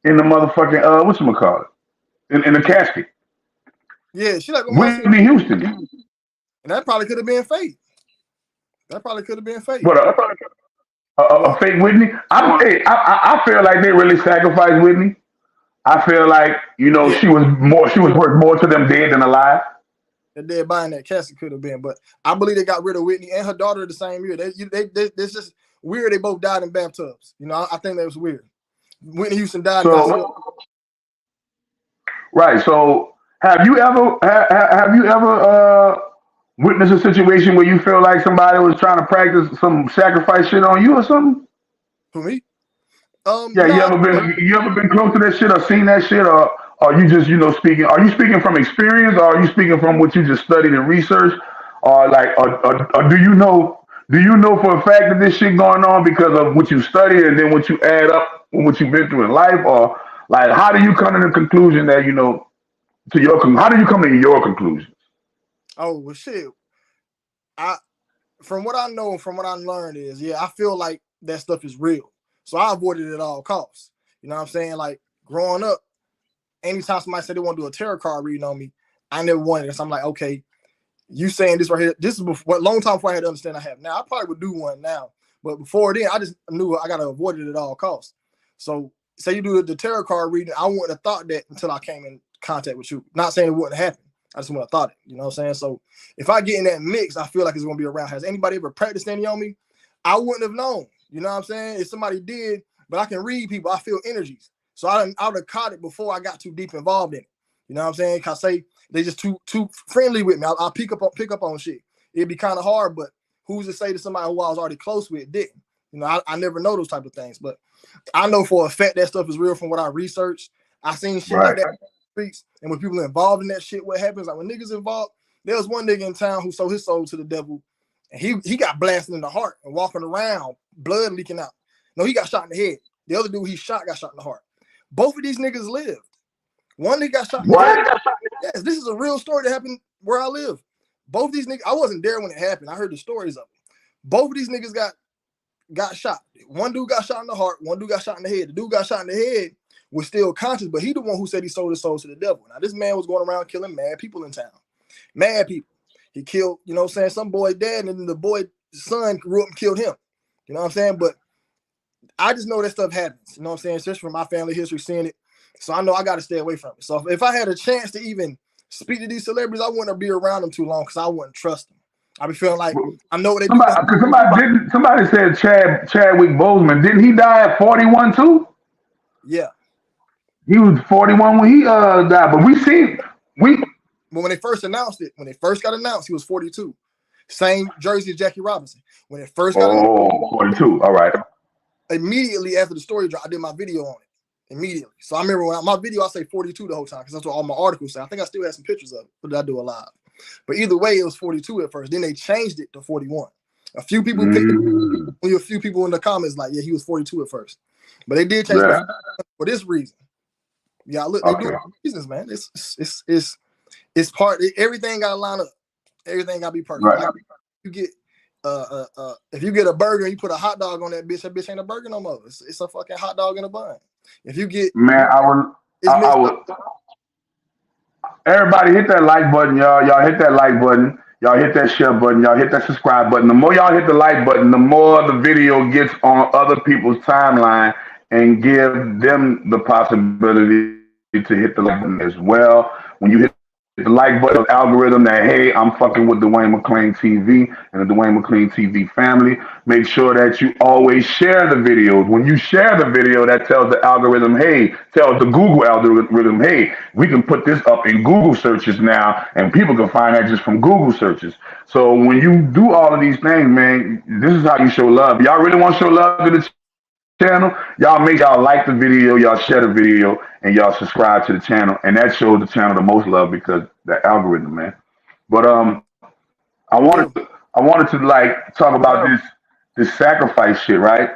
the motherfucking whatchamacallit? In the casket. Yeah, she like Whitney Houston. And that probably could have been fake. What a fake Whitney? I feel like they really sacrificed Whitney. I feel like she was worth more to them dead than alive. The dead buying that casket could have been, but I believe they got rid of Whitney and her daughter the same year. It's just weird. They both died in bathtubs. I think that was weird. Whitney Houston died. Right. So have you ever witnessed a situation where you feel like somebody was trying to practice some sacrifice shit on you or something? For me? Yeah, you ever been close to that shit or seen that shit, or are you just speaking? Are you speaking from experience, or are you speaking from what you just studied and researched, or like, or do you know for a fact that this shit going on because of what you study and then what you add up what you've been through in life, or like how do you come to the conclusion that to how do you come to your conclusions? Oh well, shit. I from what I know and from what I learned is, yeah, I feel like that stuff is real. So I avoided it at all costs. You know what I'm saying? Like growing up, anytime somebody said they want to do a tarot card reading on me, I never wanted it. So I'm like, okay, you saying this right here, this is before, long time before I had to understand I have. Now I probably would do one now, but before then, I just knew I gotta avoid it at all costs. So say you do the tarot card reading, I wouldn't have thought that until I came in contact with you. Not saying it wouldn't happen. I just wouldn't have thought it. You know what I'm saying? So if I get in that mix, I feel like it's gonna be around. Has anybody ever practiced any on me? I wouldn't have known. You know what I'm saying? If somebody did, but I can read people, I feel energies. So I would have caught it before I got too deep involved in it. You know what I'm saying? Cause say they just too friendly with me. I'll pick up on shit. It'd be kind of hard, but who's to say to somebody who I was already close with didn't? You know, I never know those type of things, but I know for a fact that stuff is real from what I researched. I seen shit like that in the streets, and when people involved in that shit, what happens? Like when niggas involved, there was one nigga in town who sold his soul to the devil, and he got blasted in the heart and walking around, blood leaking out. No, he got shot in the head. The other dude he shot got shot in the heart. Both of these niggas lived. One nigga got shot in the head. Yes, this is a real story that happened where I live. Both of these niggas, I wasn't there when it happened. I heard the stories of it. Both of these niggas got shot. One dude got shot in the heart. One dude got shot in the head. The dude got shot in the head was still conscious, but he the one who said he sold his soul to the devil. Now, this man was going around killing mad people in town. Mad people. He killed, you know what I'm saying, some boy dad, and then the boy's son grew up and killed him. You know what I'm saying? But I just know that stuff happens. You know what I'm saying? Especially from my family history, seeing it. So I know I got to stay away from it. So if I had a chance to even speak to these celebrities, I wouldn't be around them too long because I wouldn't trust them. I be feeling like I know what they do. Somebody said Chadwick Boseman. Didn't he die at 41 too? Yeah. He was 41 when he died. But But when they first announced it, when it first got announced, he was 42. Same jersey as Jackie Robinson. When it first got announced, 42. All right. Immediately after the story dropped, I did my video on it. Immediately. So I remember when my video, I say 42 the whole time because that's what all my articles say. I think I still have some pictures of it, but I do a live. But either way, it was 42 at first. Then they changed it to 41. A few people picked it. Only a few people in the comments like, yeah, he was 42 at first. But they did change it for this reason. Yeah, look, they do reasons, man. It's part. Everything got to line up. Everything got to be perfect. Right. Like, you get if you get a burger and you put a hot dog on that bitch ain't a burger no more. It's a fucking hot dog in a bun. If you get I would. Everybody hit that like button, y'all. Y'all hit that like button. Y'all hit that share button. Y'all hit that subscribe button. The more y'all hit the like button, the more the video gets on other people's timeline and give them the possibility to hit the like button as well. When you hit the like button algorithm that, hey, I'm fucking with Dwayne McClain TV and the Dwayne McClain TV family, make sure that you always share the videos. When you share the video, that tells the algorithm, hey, tells the Google algorithm, hey, we can put this up in Google searches now, and people can find that just from Google searches. So when you do all of these things, man, this is how you show love. Y'all really want to show love to the channel, y'all make y'all like the video, y'all share the video, and y'all subscribe to the channel, and that shows the channel the most love because the algorithm, man. But I wanted to like talk about this sacrifice shit, right?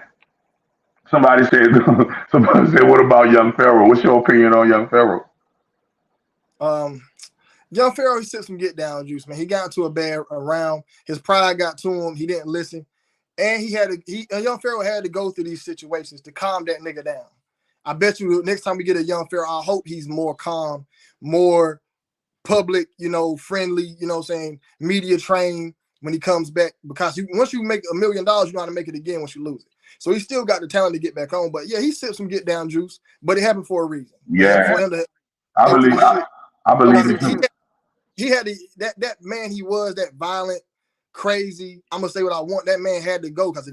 Somebody said what about Young Pharaoh? What's your opinion on Young Pharaoh? Young Pharaoh, he said some get down juice, man. He got into a bad round. His pride got to him. He didn't listen. And Young Pharaoh had to go through these situations to calm that nigga down. I bet you next time we get a Young Pharaoh, I hope he's more calm, more public, friendly, you know what I'm saying, media trained when he comes back. Because once you make $1 million, you know how to make it again once you lose it. So he still got the talent to get back on. But yeah, he sipped some get down juice, but it happened for a reason. Yeah, I believe it too. He had that man he was, that violent, crazy. I'm gonna say what I want. That man had to go because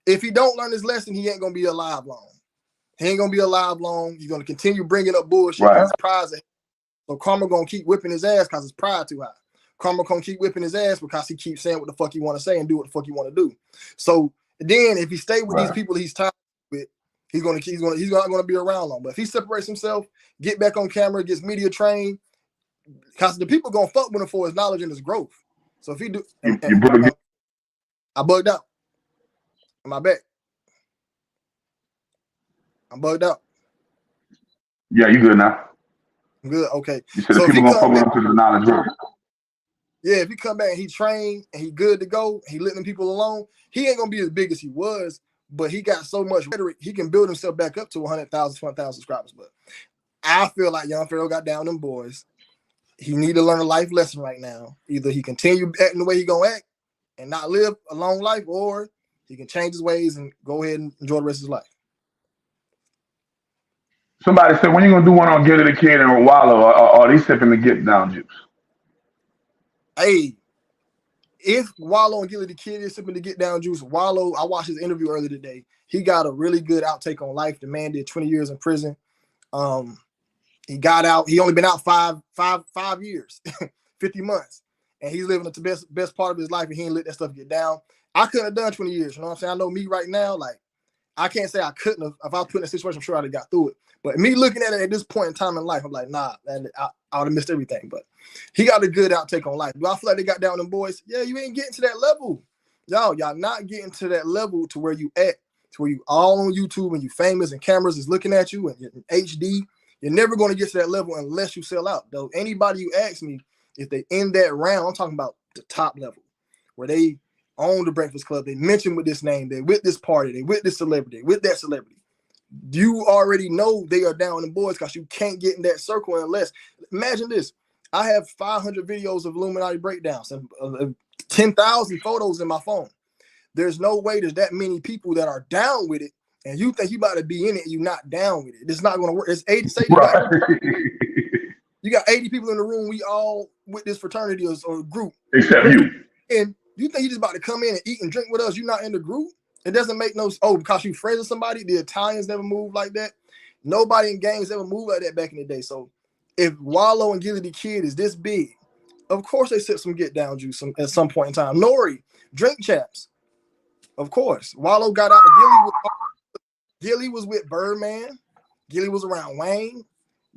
if he don't learn his lesson, he ain't gonna be alive long. He ain't gonna be alive long. He's gonna continue bringing up bullshit. Right. His pride's ahead. So Karma gonna keep whipping his ass because his pride too high. Karma gonna keep whipping his ass because he keeps saying what the fuck he want to say and do what the fuck he want to do. So then if he stay with these people he's tired with, he's not gonna be around long. But if he separates himself, get back on camera, gets media trained, because the people gonna fuck with him for his knowledge and his growth. So if he do, You bugged out. I bugged out. Am I back? I'm bugged out. Yeah, you good now. I'm good. Okay. You said So the people gonna fuck with him because the knowledge work. Yeah, if he come back and he trained and he good to go, he letting people alone, he ain't gonna be as big as he was, but he got so much rhetoric, he can build himself back up to 100,000, 20,000 subscribers. But I feel like Young Pharaoh got down them boys. He need to learn a life lesson right now. Either he continue acting the way he gonna act and not live a long life, or he can change his ways and go ahead and enjoy the rest of his life. Somebody said, when you gonna do one on Gilly the Kid and Wallow, or are they sipping the Get Down juice? Hey, if Wallow and Gilly the Kid is sipping the Get Down juice, Wallow, I watched his interview earlier today. He got a really good outtake on life. The man did 20 years in prison. He got out. He only been out five years, 50 months, and he's living the best part of his life. And he ain't let that stuff get down. I couldn't have done 20 years. You know what I'm saying? I know me right now. Like, I can't say I couldn't have. If I was put in a situation, I'm sure I'd have got through it. But me looking at it at this point in time in life, I'm like, nah, man, I would have missed everything. But he got a good outtake on life. Do I feel like they got down them boys? Yeah, you ain't getting to that level. Y'all not getting to that level to where you at, to where you all on YouTube and you famous and cameras is looking at you and you're in HD. You're never going to get to that level unless you sell out. Though anybody you ask me, if they in that round, I'm talking about the top level, where they own the Breakfast Club, they mention with this name, they with this party, they with this celebrity, with that celebrity. You already know they are down in boys because you can't get in that circle unless, imagine this, I have 500 videos of Illuminati breakdowns and 10,000 photos in my phone. There's no way there's that many people that are down with it, and you think you about to be in it and you're not down with it. It's not going to work. It's 80, say you got 80 people in the room, we all with this fraternity or group. Except you. And you think you just about to come in and eat and drink with us, you're not in the group? It doesn't make no, oh, because you friends with somebody. The Italians never moved like that. Nobody in gangs ever moved like that back in the day. So if Wallow and Gilly the Kid is this big, of course they sip some Get Down juice at some point in time. Nori, drink chaps. Of course. Wallow got out. Gilly was with Birdman. Gilly was around Wayne.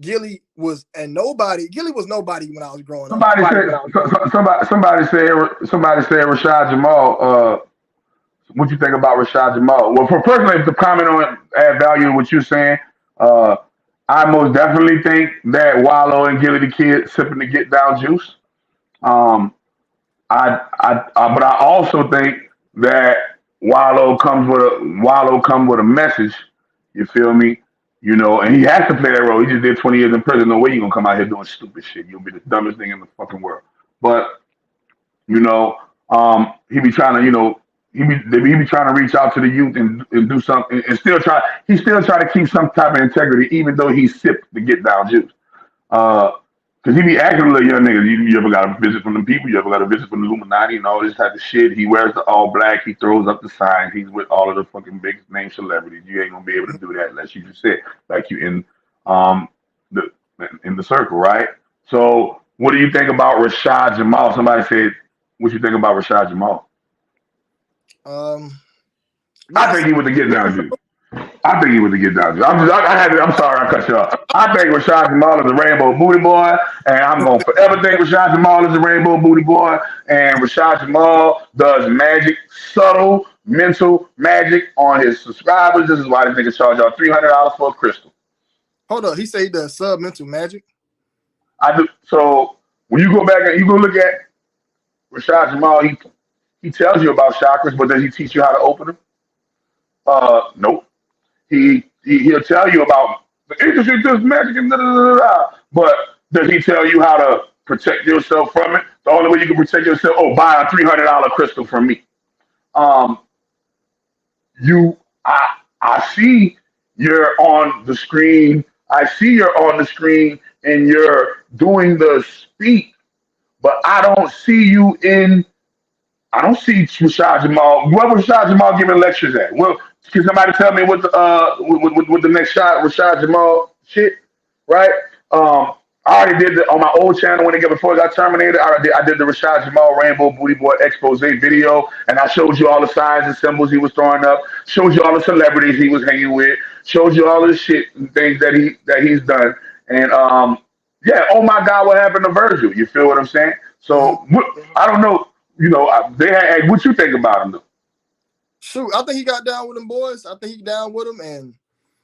Gilly was nobody when I was growing up. Somebody said Rashad Jamal. What you think about Rashad Jamal? Well, for personally, to comment on add value to what you're saying, I most definitely think that Wallow and Gilly the Kid sipping the Get Down juice. But I also think that Wallow comes with a message. You feel me? You know, and he has to play that role. He just did 20 years in prison. No way you gonna come out here doing stupid shit. You'll be the dumbest thing in the fucking world. But you know, he be trying to, you know, he be trying to reach out to the youth and do something and still try to keep some type of integrity, even though he sipped the Get Down juice. Cause he be acting a little young nigga. You ever got a visit from them people? You ever got a visit from the Illuminati and all this type of shit? He wears the all black. He throws up the signs. He's with all of the fucking big name celebrities. You ain't gonna be able to do that unless you just sit like you in the circle, right? So what do you think about Rashad Jamal? Somebody said, what you think about Rashad Jamal? I think he was the Get Down juice. I'm sorry I cut you off. I think Rashad Jamal is a rainbow booty boy, and I'm going to forever think Rashad Jamal is a rainbow booty boy. And Rashad Jamal does magic, subtle, mental magic on his subscribers. This is why this nigga charge y'all $300 for a crystal. Hold on, he said he does sub-mental magic? I do. So when you go back and you go look at Rashad Jamal, he tells you about chakras, but does he teach you how to open them? Nope. He'll tell you about the industry does magic and but does he tell you how to protect yourself from it? The only way you can protect yourself, buy a $300 crystal from me. I see you're on the screen. I see you're on the screen and you're doing the speak, but I don't see Rashad Jamal. Where was Rashad Jamal giving lectures at? Well, can somebody tell me what the next shot Rashad Jamal shit? Right? I already did on my old channel before I got terminated. I did the Rashad Jamal Rainbow Booty Boy expose video, and I showed you all the signs and symbols he was throwing up, showed you all the celebrities he was hanging with, showed you all the shit and things that he's done. And yeah, oh my God, what happened to Virgil? You feel what I'm saying? So I don't know. You know, they had. What you think about him though? Shoot, I think he got down with them boys. I think he down with them, and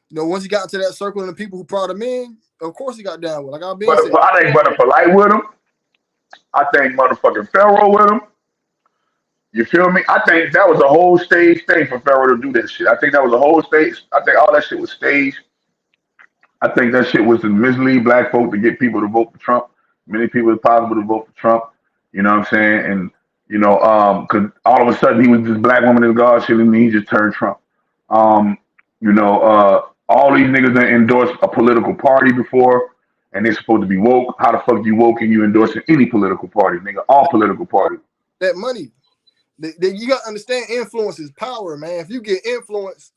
you know, once he got into that circle and the people who brought him in, of course he got down with. Like I've been But saying, I think Brother Polite with him. I think motherfucking Pharaoh with him. You feel me? I think that was a whole stage thing for Pharaoh to do this shit. I think that was a whole stage. I think all that shit was staged. I think that shit was to mislead black folk to get people to vote for Trump. Many people it's possible to vote for Trump. You know what I'm saying? And you know, cause all of a sudden he was this black woman in God shit and he just turned Trump. Um, you know, all these niggas that endorsed a political party before and they're supposed to be woke. How the fuck you woke and you endorsing any political party, nigga? All political parties. that money, you got to understand, influence is power, man. If you get influence,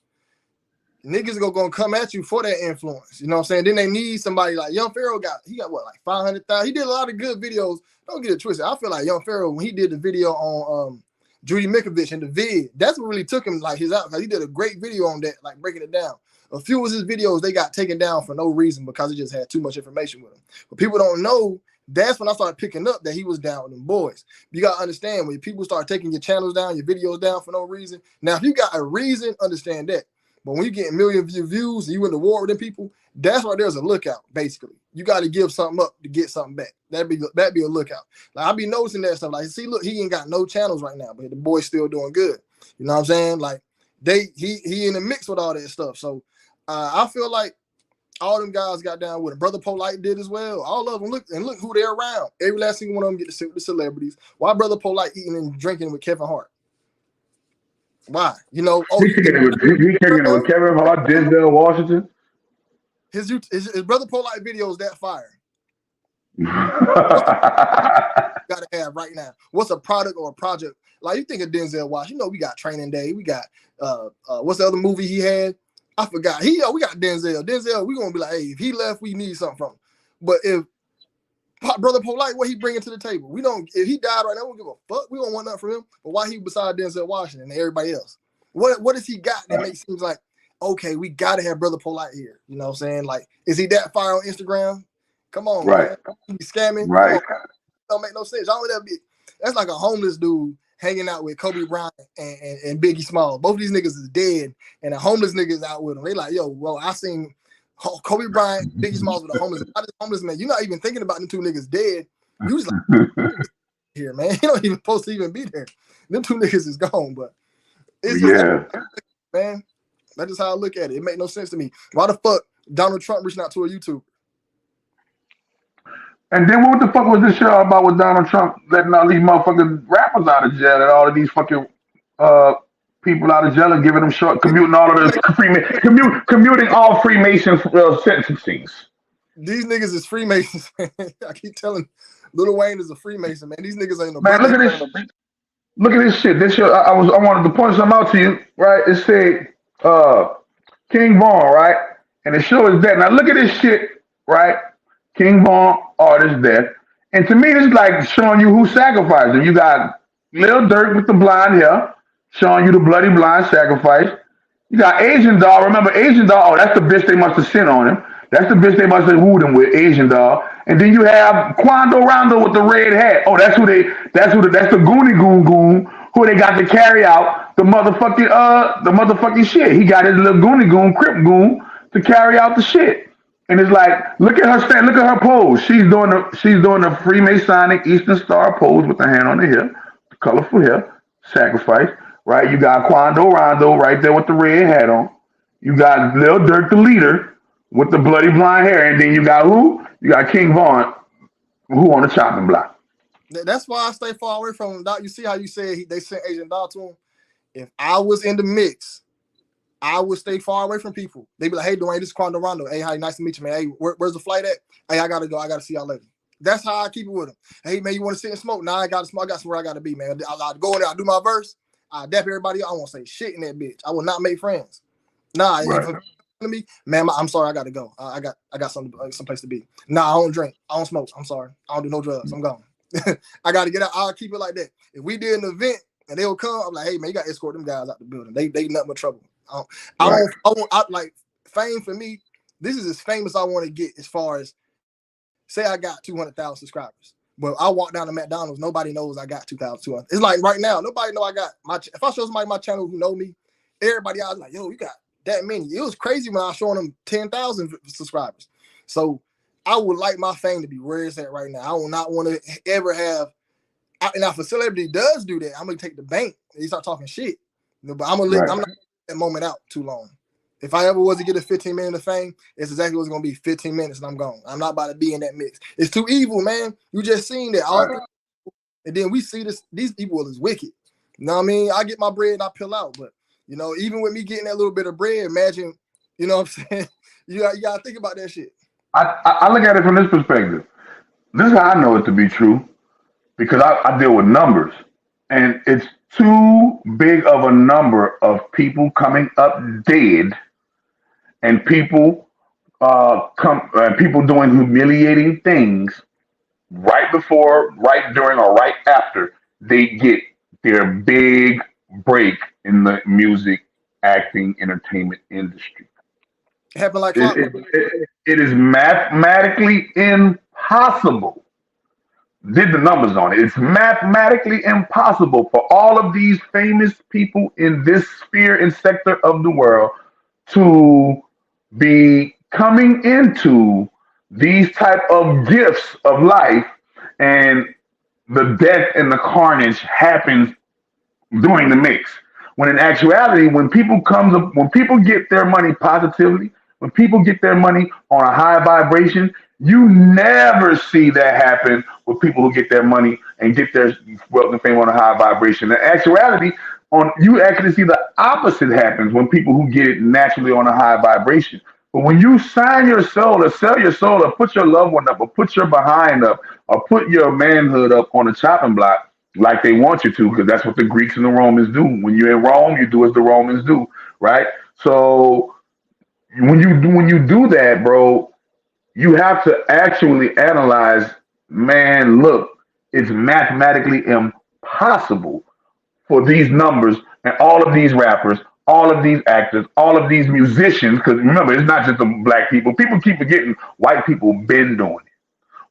niggas are gonna come at you for that influence. You know what I'm saying? Then they need somebody like Young Pharaoh he got what, like 500,000. He did a lot of good videos. Don't get it twisted. I feel like Young Pharaoh, when he did the video on Judy Mikovich and the vid, that's what really took him like his out, because he did a great video on that, like breaking it down. A few of his videos they got taken down for no reason because it just had too much information with him. But people don't know. That's when I started picking up that he was down with them boys. You gotta understand, when people start taking your channels down, your videos down for no reason. Now, if you got a reason, understand that. But when you get a million views and you in the war with them people, that's why there's a lookout. Basically, you got to give something up to get something back. That'd be a lookout. Like I be noticing that stuff. Like, see, look, he ain't got no channels right now, but the boy's still doing good. You know what I'm saying? Like he in the mix with all that stuff. So I feel like all them guys got down with it. Brother Polite did as well. All of them. Look who they're around. Every last single one of them get to sit with the celebrities. Why Brother Polite eating and drinking with Kevin Hart? Why? You know, He kicking it with Kevin Hart, Denzel Washington. His Brother Polite videos that fire. Gotta have right now. What's a product or a project? Like you think of Denzel Washington, you know, we got Training Day, we got what's the other movie he had? I forgot. We got Denzel. Denzel, we gonna be like, hey, if he left, we need something from him. But if Brother Polite, what he bringing to the table? We don't. If he died right now, we don't give a fuck. We don't want nothing from him. But why he beside Denzel Washington and everybody else? What does he got that makes seems like, okay, we gotta have Brother Polite here? You know what I'm saying? Like, is he that fire on Instagram? Come on, right? Man. He be scamming. Right? Don't make no sense. That's like a homeless dude hanging out with Kobe Bryant and Biggie Smalls. Both of these niggas is dead, and a homeless nigga is out with them. They like, yo, well, I seen Kobe Bryant, Biggie Smalls with a homeless man. You're not even thinking about them two niggas dead. You just like here, man. You don't even supposed to even be there. Them two niggas is gone, but it's just, man. That's just how I look at it. It make no sense to me. Why the fuck Donald Trump reaching out to a YouTuber? And then what the fuck was this show about with Donald Trump letting all these motherfucking rappers out of jail and all of these fucking people out of jail and giving them short commuting all of this commuting all Freemason sentencings. These niggas is Freemasons. I keep telling Lil Wayne is a Freemason, man. These niggas ain't no man. Look at this. Look at this shit. This shit. I wanted to point something out to you, right? It said King Vaughn, right? And the show is dead. Now look at this shit, right? King Vaughn, artist death. And to me, this is like showing you who sacrificed him. You got Lil Durk with the blonde hair, showing you the bloody blind sacrifice. You got Asian Doll. Remember Asian Doll? Oh, that's the bitch they must have sent on him. That's the bitch they must have wooed him with, Asian Doll. And then you have Quando Rondo with the red hat. Oh, that's the Goonie Goon Goon who they got to carry out the motherfucking shit. He got his little Goonie Goon, Crip Goon to carry out the shit. And it's like, look at her pose. She's doing the Freemasonic Eastern Star pose with the hand on the hip, the colorful hair, sacrifice, right? You got Quando Rondo right there with the red hat on. You got Lil Durk, the leader, with the bloody blonde hair. And then you got who? You got King Vaughn, who on the chopping block. That's why I stay far away from him. Doc, you see how you said they sent Asian Doll to him? If I was in the mix, I would stay far away from people. They be like, hey, Dwayne, this is Quando Rondo. Hey, hi, nice to meet you, man. Hey, where's the flight at? Hey, I got to go. I got to see y'all later. That's how I keep it with them. Hey, man, you want to sit and smoke? Nah, I got to smoke. I got somewhere I got to be, man. I'll go in there. I'll do my verse. I'll dap everybody. I won't say shit in that bitch. I will not make friends. Nah, right. If me, man, I'm sorry. I got to go. I got someplace to be. Nah, I don't drink. I don't smoke. I'm sorry. I don't do no drugs. I'm gone. I got to get out. I'll keep it like that. If we did an event and they will come, I'm like, hey, man, you got to escort them guys out the building. They nothing but trouble. I like fame for me. This is as famous I want to get as far as say I got 200,000 subscribers. But I walk down to McDonald's, nobody knows I got 2,200. It's like right now, nobody know I got if I show somebody my channel who know me, everybody else like, yo, you got that many. It was crazy when I was showing them 10,000 subscribers. So I would like my fame to be where it's at right now. I will not want to ever have. Now, if a celebrity does do that, I'm gonna take the bank and start talking shit. But I'm gonna I'm not that moment out too long. If I ever was to get a 15 minutes of fame, it's exactly what's gonna be. 15 minutes and I'm gone. I'm not about to be in that mix. It's too evil, man. You just seen that. And then we see this. These people is wicked. You know what I mean? I get my bread and I peel out. But you know, even with me getting that little bit of bread, imagine. You know what I'm saying? You gotta think about that shit. I look at it from this perspective. This is how I know it to be true, because I deal with numbers, and it's too big of a number of people coming up dead, and people people doing humiliating things right before, right during, or right after they get their big break in the music, acting, entertainment industry. It happened like It is mathematically impossible. Did the numbers on it. It's mathematically impossible for all of these famous people in this sphere and sector of the world to be coming into these type of gifts of life, and the death and the carnage happens during the mix. When in actuality, when people get their money positively, when people get their money on a high vibration, you never see that happen with people who get their money and get their wealth and fame on a high vibration. In actuality, you actually see the opposite happens when people who get it naturally on a high vibration. But when you sign your soul or sell your soul or put your loved one up or put your behind up or put your manhood up on the chopping block like they want you to, because that's what the Greeks and the Romans do. When you're in Rome, you do as the Romans do, right? So when you do that, bro, you have to actually analyze, man, look, it's mathematically impossible for these numbers and all of these rappers, all of these actors, all of these musicians, because remember, it's not just the black people. People keep forgetting white people been doing it.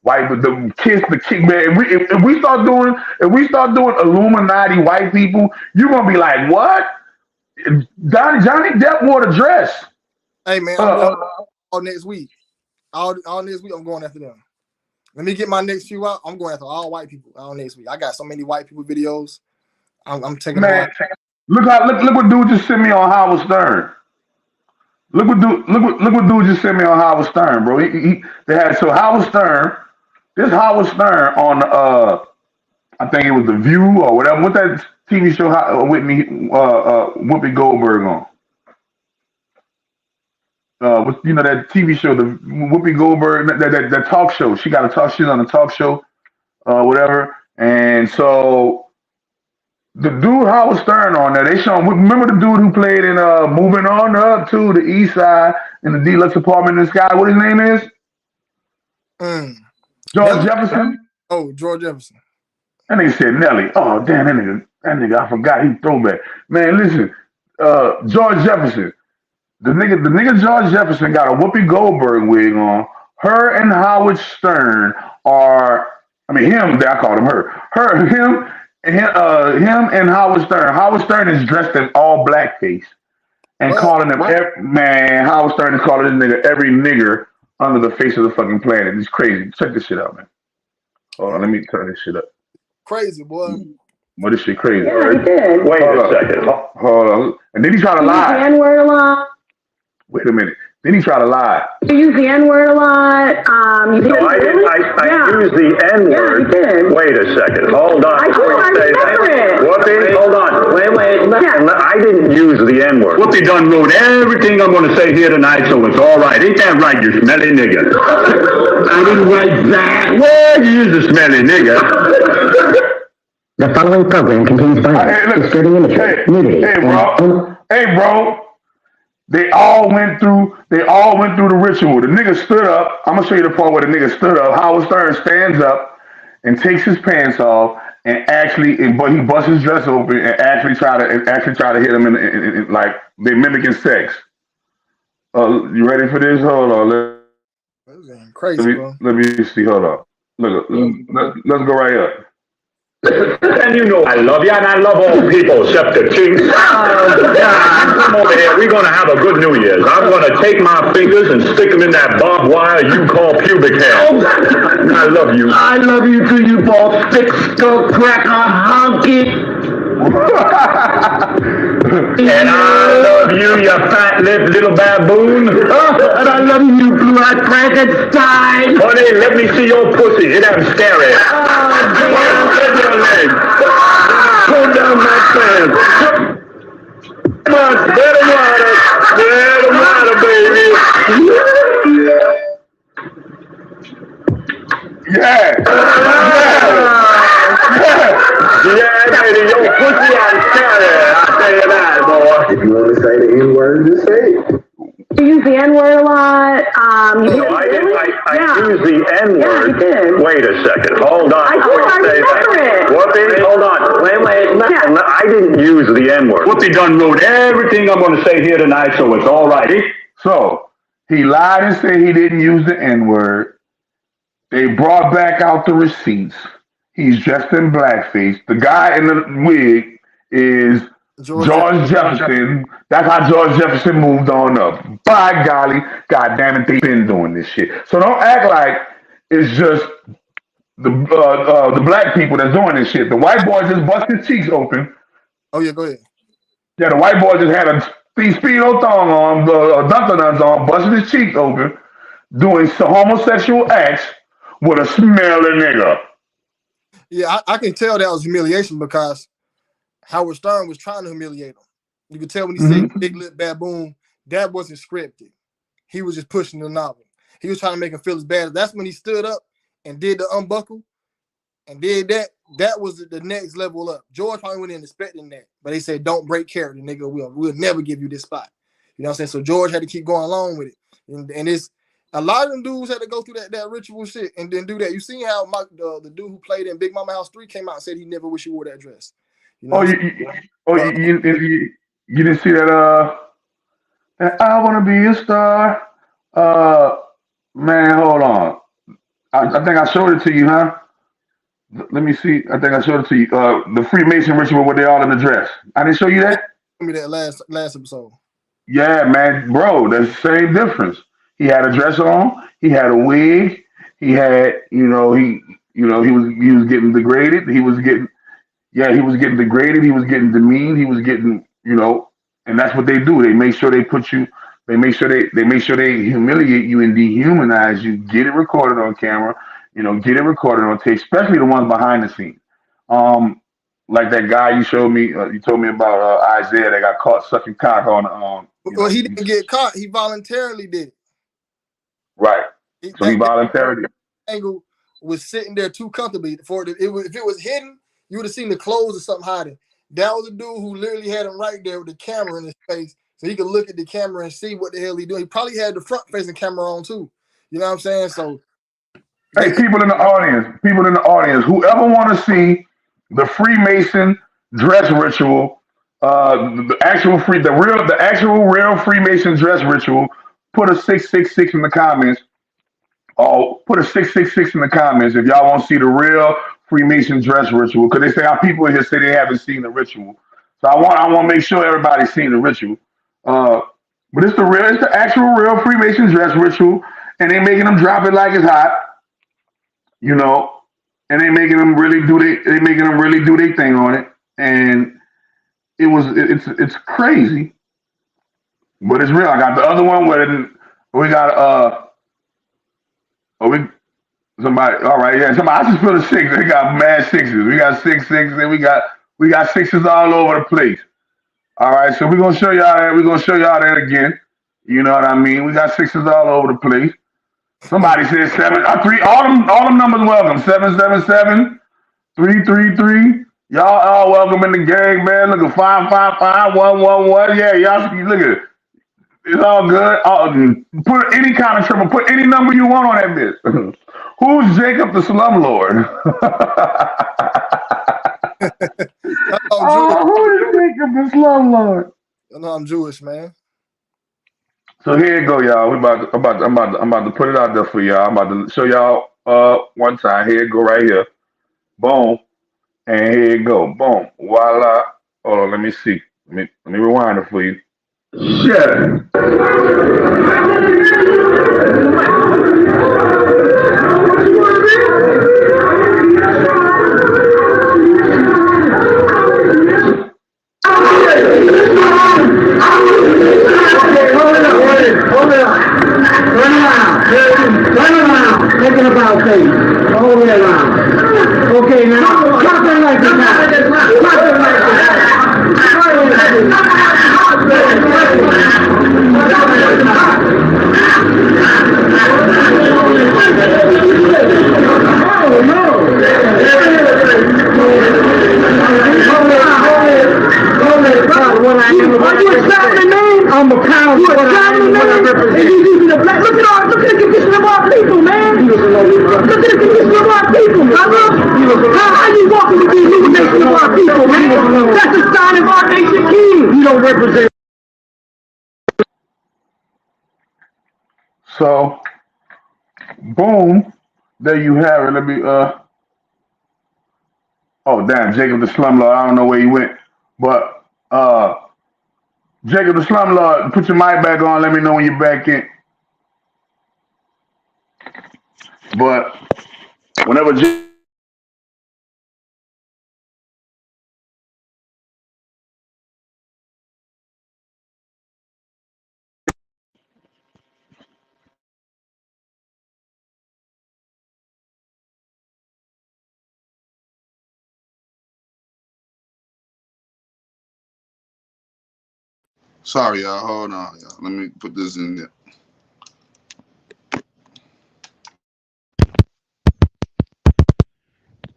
White, but the kids, man. If we start doing Illuminati white people, you're gonna be like, what? Johnny Depp wore the dress. Hey man, all next week. All next week, I'm going after them. Let me get my next few out. I'm going after all white people all next week. I got so many white people videos. I'm taking them out. Look what dude just sent me on Howard Stern. Look what dude just sent me on Howard Stern, bro. They had Howard Stern. This Howard Stern on I think it was The View or whatever. What that TV show Whoopi Goldberg on? That TV show, the Whoopi Goldberg, that talk show. She got a talk shit on a talk show, whatever. And so the dude Howard Stern on there, they show him. Remember the dude who played in Moving On Up to the East Side in the Deluxe Apartment in the Sky? What his name is? George Jefferson. Oh, George Jefferson. That nigga said Nelly. Oh damn, that nigga, I forgot he throwback. Man, listen, George Jefferson. The nigga George Jefferson got a Whoopi Goldberg wig on. Her and Howard Stern are, him, I called him her. Him and Howard Stern. Howard Stern is dressed in all blackface and calling him, Howard Stern is calling this nigga every nigger under the face of the fucking planet. It's crazy. Check this shit out, man. Hold on, let me turn this shit up. Crazy, boy. Well, this shit crazy. Yeah, he did. Wait a second. Hold on. And then he tried to lie. The N-word a lot. Wait a minute. Then he tried to lie. You use the N-word a lot. I use the N-word. Yeah, you did. Wait a second. Hold on. I remember it. Whoopi, hold on. Wait. Yeah. I didn't use the N-word. Whoopi done wrote everything I'm going to say here tonight, so it's all right. Ain't that right, you smelly nigga? I didn't write that. Well, you use a smelly nigga. The following program contains violence, disturbing imagery, nudity, Hey, bro. They all went through the ritual. The nigga stood up. I'm gonna show you the part where the nigga stood up. Howard Stern stands up and takes his pants off and but he busts his dress open and actually try to hit him in like they mimicking sex. You ready for this? Hold on. Crazy, bro. Let me see. Hold on. Look, let's go right up. And you know I love you, and I love all people except the king. Oh, God. Come over here. We're going to have a good New Year's. I'm going to take my fingers and stick them in that barbed wire you call pubic hair. Oh, I love you. I love you too, you bald thick skull cracker honky. And I love you, you fat-lipped little baboon. And I love you, blue-eyed Frankenstein. Honey, let me see your pussy. It ain't scary. Spread your legs. Pull down my pants. Come on, spread the water. Spread the water, baby. Yeah, baby, your pussy ain't scary. I'll tell you that, boy. If you want to say the N-word, just say it. You use the N-word a lot. No, I use the N-word. Yeah, you did. Wait a second. Hold on. I remember it. Whoopi, hold on. Wait. Yeah. I didn't use the N-word. Whoopi done wrote everything I'm going to say here tonight, so it's all right. So he lied and said he didn't use the N-word. They brought back out the receipts. He's dressed in blackface. The guy in the wig is George Jefferson. That's how George Jefferson moved on up. By golly, God damn it, they've been doing this shit. So don't act like it's just the black people that's doing this shit. The white boy just busted his cheeks open. Oh yeah, go ahead. Yeah, the white boy just had a speedo thong on, dunker-duns on, busted his cheeks open, doing some homosexual acts with a smelly nigga. Yeah, I can tell that was humiliation because Howard Stern was trying to humiliate him. You could tell when he said big lip baboon, that wasn't scripted. He was just pushing the novel. He was trying to make him feel as bad. That's when he stood up and did the unbuckle and did that. That was the next level up. George probably went in expecting that, but they said, don't break character, nigga. We'll never give you this spot. You know what I'm saying? So George had to keep going along with it. And it's a lot of them dudes had to go through that ritual shit and then do that. You seen how the dude who played in Big Mama House 3 came out and said he never wish he wore that dress. You know you didn't see that? I want to be a star. Man, hold on. I think I showed it to you, huh? Let me see. I think I showed it to you. The Freemason ritual where they all in the dress. I didn't show you that? Show me that last episode. Yeah, man, bro, there's the same difference. He had a dress on. He had a wig. He had, he was getting degraded. He was getting degraded. He was getting demeaned. He was getting, and that's what they do. They make sure they put you. They make sure they humiliate you and dehumanize you. Get it recorded on camera. Get it recorded on tape, especially the ones behind the scenes. Like that guy you showed me. You told me about Isaiah that got caught sucking cock on. Well, he didn't get caught. He voluntarily did it. Right. So he voluntarily. Angle was sitting there too comfortably for it. If it was hidden, you would have seen the clothes or something hiding. That was a dude who literally had him right there with the camera in his face, so he could look at the camera and see what the hell he doing. He probably had the front-facing camera on too. You know what I'm saying? So, hey, people in the audience, whoever want to see the Freemason dress ritual, the actual real Freemason dress ritual, put a 666 in the comments. Oh, put a 666 in the comments if y'all want to see the real Freemason dress ritual, because they say our people in here say they haven't seen the ritual. So I want to make sure everybody's seen the ritual. But it's the actual real Freemason dress ritual, and they making them drop it like it's hot, and they making them really do their thing on it, and it's crazy, but it's real. I got the other one where we got somebody. All right, yeah. Somebody. I just put a 6. They got mad 6s. We got 6, and we got 6s all over the place. All right, so we're gonna show y'all that. We're gonna show y'all that again. You know what I mean? We got 6s all over the place. Somebody said 7, 3. All them numbers welcome. 777, 333. Y'all all welcome in the gang, man. Look at 555, 111. Yeah, y'all look at it. It's all good. Put any kind of triple. Put any number you want on that bitch. Who's Jacob the Slumlord? Who is Jacob the Slumlord? No, I'm Jewish, man. So here you go, y'all. I'm about to put it out there for y'all. I'm about to show y'all one time. Here it go right here. Boom. And here it go. Boom. Voila. Hold on, let me see. Let me rewind it for you. Sure. Thinking about things all the way around. Okay, now, something like this. Something like Oh, no. What you examining me? I'm a pound. You examining me? And you using the black. Look at the condition of our people, man. Look at the condition of our people, brother. How you walking with the illumination of our people, man? That's the sign of our nation king. You don't represent. So, boom. There you have it. Let me, oh, damn, Jacob the Slumlord. I don't know where he went. But, Jacob the Slumlord, put your mic back on. Let me know when you're back in. But, whenever Sorry, y'all. Hold on, y'all. Let me put this in there.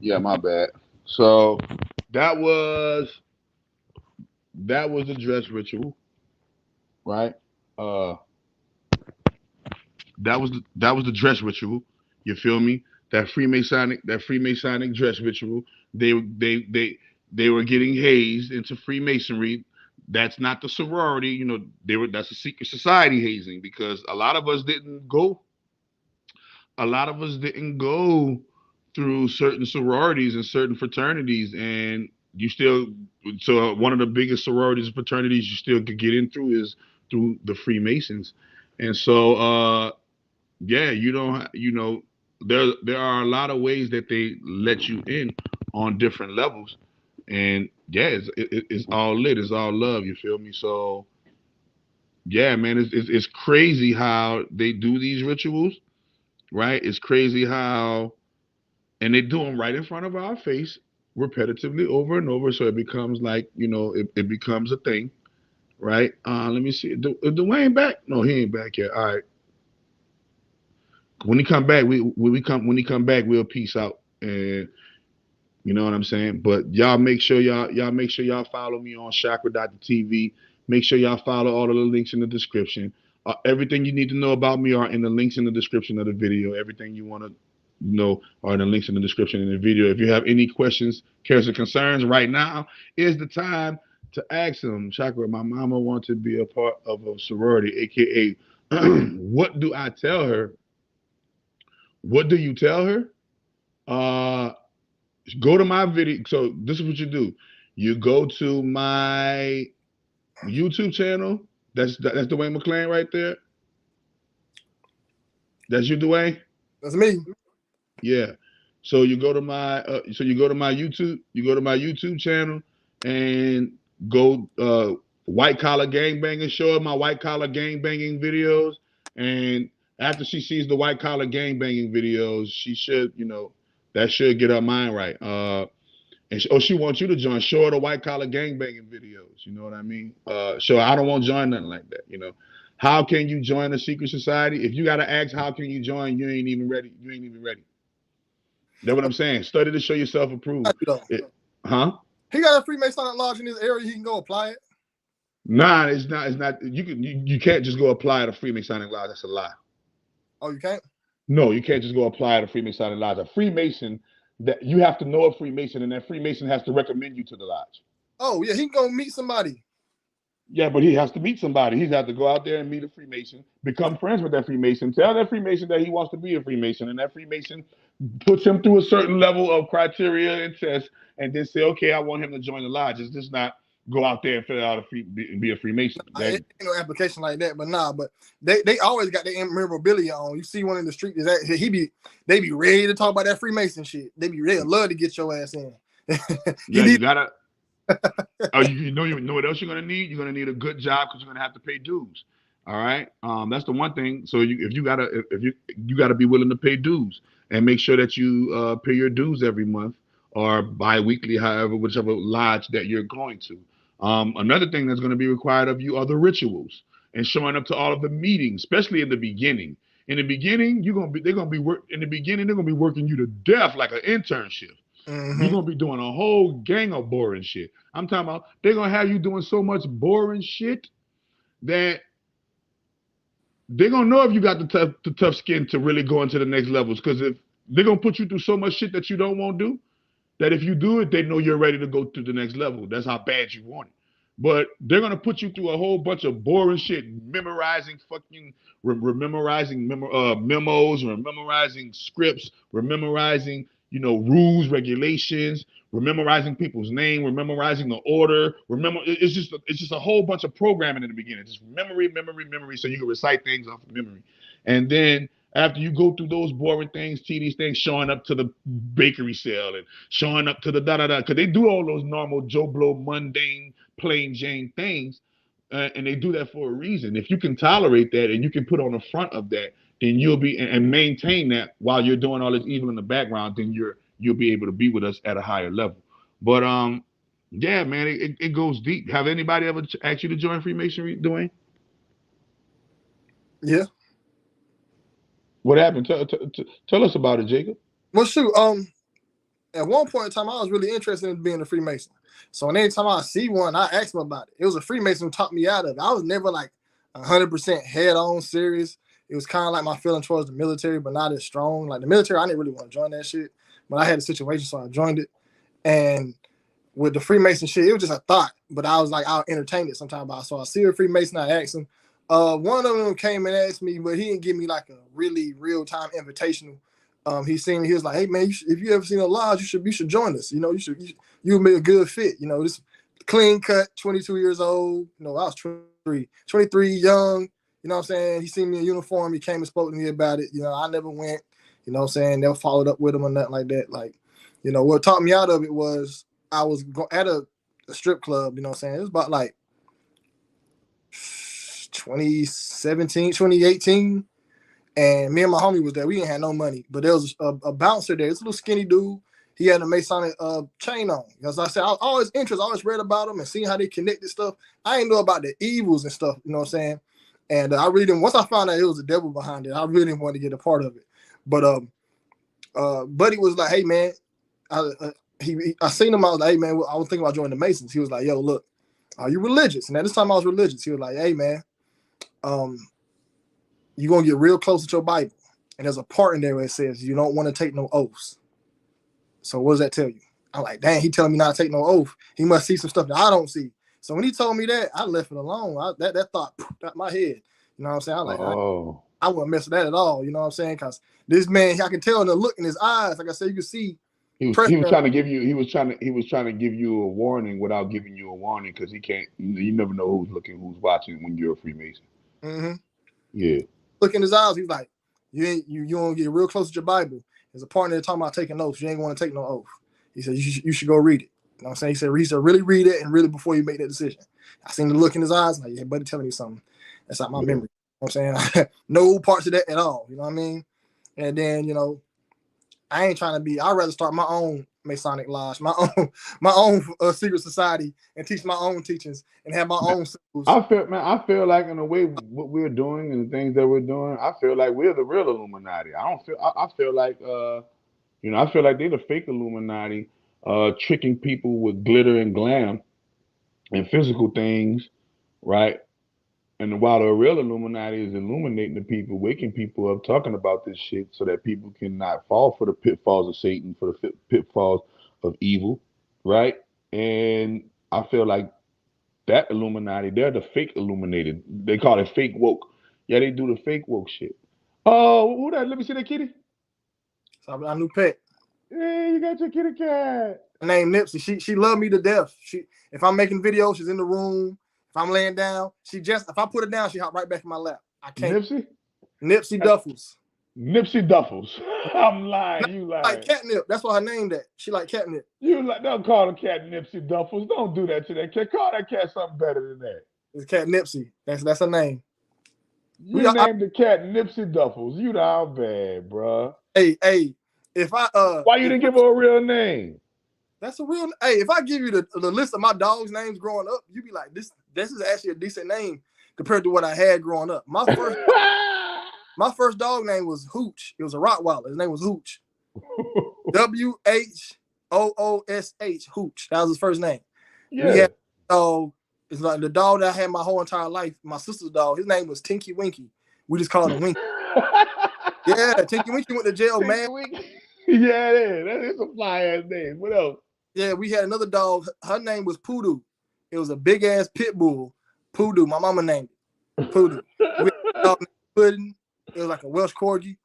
Yeah, my bad. So that was the dress ritual, right? Uh, that was the dress ritual. You feel me? That Freemasonic dress ritual. They they they they were getting hazed into Freemasonry. That's not the sorority, that's a secret society hazing because a lot of us didn't go through certain sororities and certain fraternities, and you still so one of the biggest sororities and fraternities you still could get in through is through the Freemasons. And so yeah, you don't there are a lot of ways that they let you in on different levels, and yeah, it's all lit, it's all love, you feel me? So yeah, man, it's crazy how they do these rituals, right? It's crazy how and they do them right in front of our face repetitively over and over, so it becomes like it becomes a thing, right? Let me see, is Dwayne back? No, he ain't back yet. All right, when he come back, when he come back, we'll peace out, and you know what I'm saying. But y'all make sure y'all follow me on chakra.tv. Make sure y'all follow all of the links in the description. Everything you need to know about me are in the links in the description of the video. Everything you want to know are in the links in the description in the video. If you have any questions, cares, or concerns, right now is the time to ask them. Chakra, my mama wants to be a part of a sorority, aka what do I tell her? What do you tell her? Go to my video. So this is what you do. You go to my YouTube channel. That's Dwayne McClain right there. That's you, Dwayne? That's me. Yeah. So you go to my YouTube. You go to my YouTube channel and go white collar gangbanging. Show her my white collar gangbanging videos. And after she sees the white collar gangbanging videos, she should, that should get her mind right. And she wants you to join. Show her the white collar gangbanging videos. You know what I mean? So I don't want to join nothing like that. How can you join a secret society? If you got to ask, how can you join? You ain't even ready. You ain't even ready. That's what I'm saying. Study to show yourself approved. Huh? He got a Freemasonic lodge in his area. He can go apply it. Nah, it's not. It's not. You can't just go apply at a Freemasonic lodge. That's a lie. Oh, you can't? No, you can't just go apply at a Freemasonic lodge. A Freemason, that you have to know a Freemason, and that Freemason has to recommend you to the lodge. Oh yeah, he can go meet somebody. Yeah, but he has to meet somebody. He's got to go out there and meet a Freemason, become friends with that Freemason, tell that Freemason that he wants to be a Freemason, and that Freemason puts him through a certain level of criteria and tests, and then say, okay, I want him to join the lodge. It's just not go out there and fill out be a Freemason. It ain't no application like that, but they always got their memorabilia on. You see one in the street, they be ready to talk about that Freemason shit. They love to get your ass in. You gotta. You know what else you're gonna need? You're gonna need a good job because you're gonna have to pay dues. All right, that's the one thing. So you gotta be willing to pay dues and make sure that you pay your dues every month or bi-weekly, however, whichever lodge that you're going to. Another thing that's going to be required of you are the rituals and showing up to all of the meetings, especially in the beginning. In the beginning, they're gonna be working you to death like an internship. Mm-hmm. You're gonna be doing a whole gang of boring shit. I'm talking about they're gonna have you doing so much boring shit that they're gonna know if you got the tough skin to really go into the next levels. Because if they're gonna put you through so much shit that you don't want to do, that if you do it, they know you're ready to go to the next level. That's how bad you want it. But they're gonna put you through a whole bunch of boring shit, memorizing memos, or memorizing scripts, memorizing rules, regulations. We're memorizing people's name. We're memorizing the order. It's just a whole bunch of programming in the beginning. Just memory, so you can recite things off of memory. And then after you go through those boring things, tedious things, showing up to the bakery sale and showing up to the da-da-da, because they do all those normal Joe Blow, mundane, plain Jane things, and they do that for a reason. If you can tolerate that and you can put on the front of that, then you'll be and maintain that while you're doing all this evil in the background, then you'll be able to be with us at a higher level. But yeah, man, it goes deep. Have anybody ever asked you to join Freemasonry, Dwayne? Yeah. What happened? Tell us about it, Jacob. Well, shoot. At one point in time, I was really interested in being a Freemason. So anytime I see one, I ask them about it. It was a Freemason who taught me out of it. I was never like 100% head on serious. It was kind of like my feeling towards the military, but not as strong. Like the military, I didn't really want to join that shit, but I had a situation, so I joined it. And with the Freemason shit, it was just a thought, but I was like, I'll entertain it sometimes. So I see a Freemason, I asked him. One of them came and asked me, but he didn't give me like a really real-time invitational. He was like, hey man, if you ever seen a lodge, you should join us. You'll be a good fit. This clean cut, 22 years old. I was 23, young. You know what I'm saying? He seen me in uniform. He came and spoke to me about it. I never went. You know what I'm saying? Never followed up with him or nothing like that. Like, what taught me out of it was I was at a strip club. You know what I'm saying? It was about like 2017, 2018. And me and my homie was there. We didn't have no money, but there was a bouncer there. This little skinny dude. He had a Masonic chain on. As I said, I was always read about them and seeing how they connected stuff. I didn't know about the evils and stuff. You know what I'm saying? And I really didn't. Once I found out it was the devil behind it, I really didn't want to get a part of it. But Buddy was like, "Hey man," I seen him. I was like, "Hey man," I was thinking about joining the Masons. He was like, "Yo, look, are you religious?" And at this time I was religious. He was like, "Hey man, you're gonna get real close to your Bible, and there's a part in there where it says you don't want to take no oaths. So what does that tell you?" I'm like, "Dang, he telling me not to take no oath. He must see some stuff that I don't see." So when he told me that, I left it alone. That thought out my head. You know what I'm saying? I'm like, I wouldn't mess with that at all. You know what I'm saying? Because this man, I can tell in the look in his eyes. Like I said, you can see. He was trying to give you. He was trying to give you a warning without giving you a warning, because he can't. You never know who's looking, who's watching when you're a Freemason. Mm-hmm. Yeah. Look in his eyes. He's like, you don't get real close to your Bible. There's a part there talking about taking oaths. You ain't going to take no oath. He said you should go read it. You know what I'm saying? He said really read it, and really before you make that decision. I seen the look in his eyes. Like, yeah, buddy, telling me something. That's not my memory. You know what I'm saying? No parts of that at all. You know what I mean? And then, I ain't trying to be. I'd rather start my own Masonic lodge, my own secret society, and teach my own teachings and have my own schools. I feel like in a way what we're doing and the things that we're doing, I feel like we're the real Illuminati. I feel like I feel like they're the fake Illuminati, tricking people with glitter and glam and physical things, right? And while the real Illuminati is illuminating the people, waking people up, talking about this shit so that people cannot fall for the pitfalls of Satan, for the pitfalls of evil, right? And I feel like That Illuminati, they're the fake illuminated. They call it fake woke. Yeah, they do the fake woke shit. Oh, who that? Let me see that kitty. So my new pet. Hey, you got your kitty cat. Her name Nipsey. She loved me to death. If I'm making videos, she's in the room. If I'm laying down, if I put her down, she hop right back in my lap. I can't. Nipsey Duffels. Nipsey Duffels. I'm lying. You lying. Like catnip. That's why her name that. She like catnip. Don't call the cat Nipsey Duffels. Don't do that to that cat. Call that cat something better than that. It's cat Nipsey. That's her name. You named the cat Nipsey Duffels. You down bad, bro. Hey, if I why you didn't give her a real name? That's a real. Hey, if I give you the list of my dogs' names growing up, you be like, this is actually a decent name compared to what I had growing up. My first dog name was Hooch. It was a Rottweiler. His name was Hooch. WHOOSH. Hooch. That was his first name. Yeah. We had it's like the dog that I had my whole entire life. My sister's dog. His name was Tinky Winky. We just called him Winky. Yeah, Tinky Winky went to jail, man. Yeah, that is a fly ass name. What else? Yeah, we had another dog. Her name was Poodoo. It was a big ass pit bull. Poodoo. My mama named it Poodoo. We had a dog named Pudding. It was like a Welsh corgi.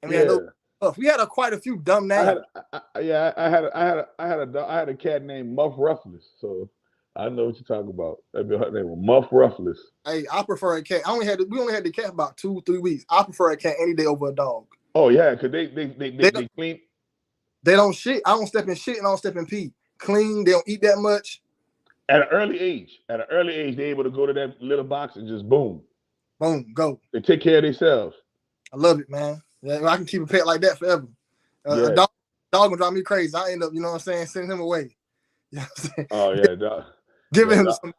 And we had stuff. We had quite a few dumb names. I had a cat named Muff Ruffless. So I know what you're talking about. Her name was Muff Ruffless. Hey, I prefer a cat. We only had the cat about 2-3 weeks. I prefer a cat any day over a dog. Oh yeah, because they clean. They don't shit. I don't step in shit and I don't step in pee. Clean. They don't eat that much. At an early age, they're able to go to that little box and just boom, go. They take care of themselves. I love it, man. Yeah, I can keep a pet like that forever. A dog will drive me crazy. I end up, you know what I'm saying, sending him away. You know what I'm saying? Oh yeah, dog. Giving him some.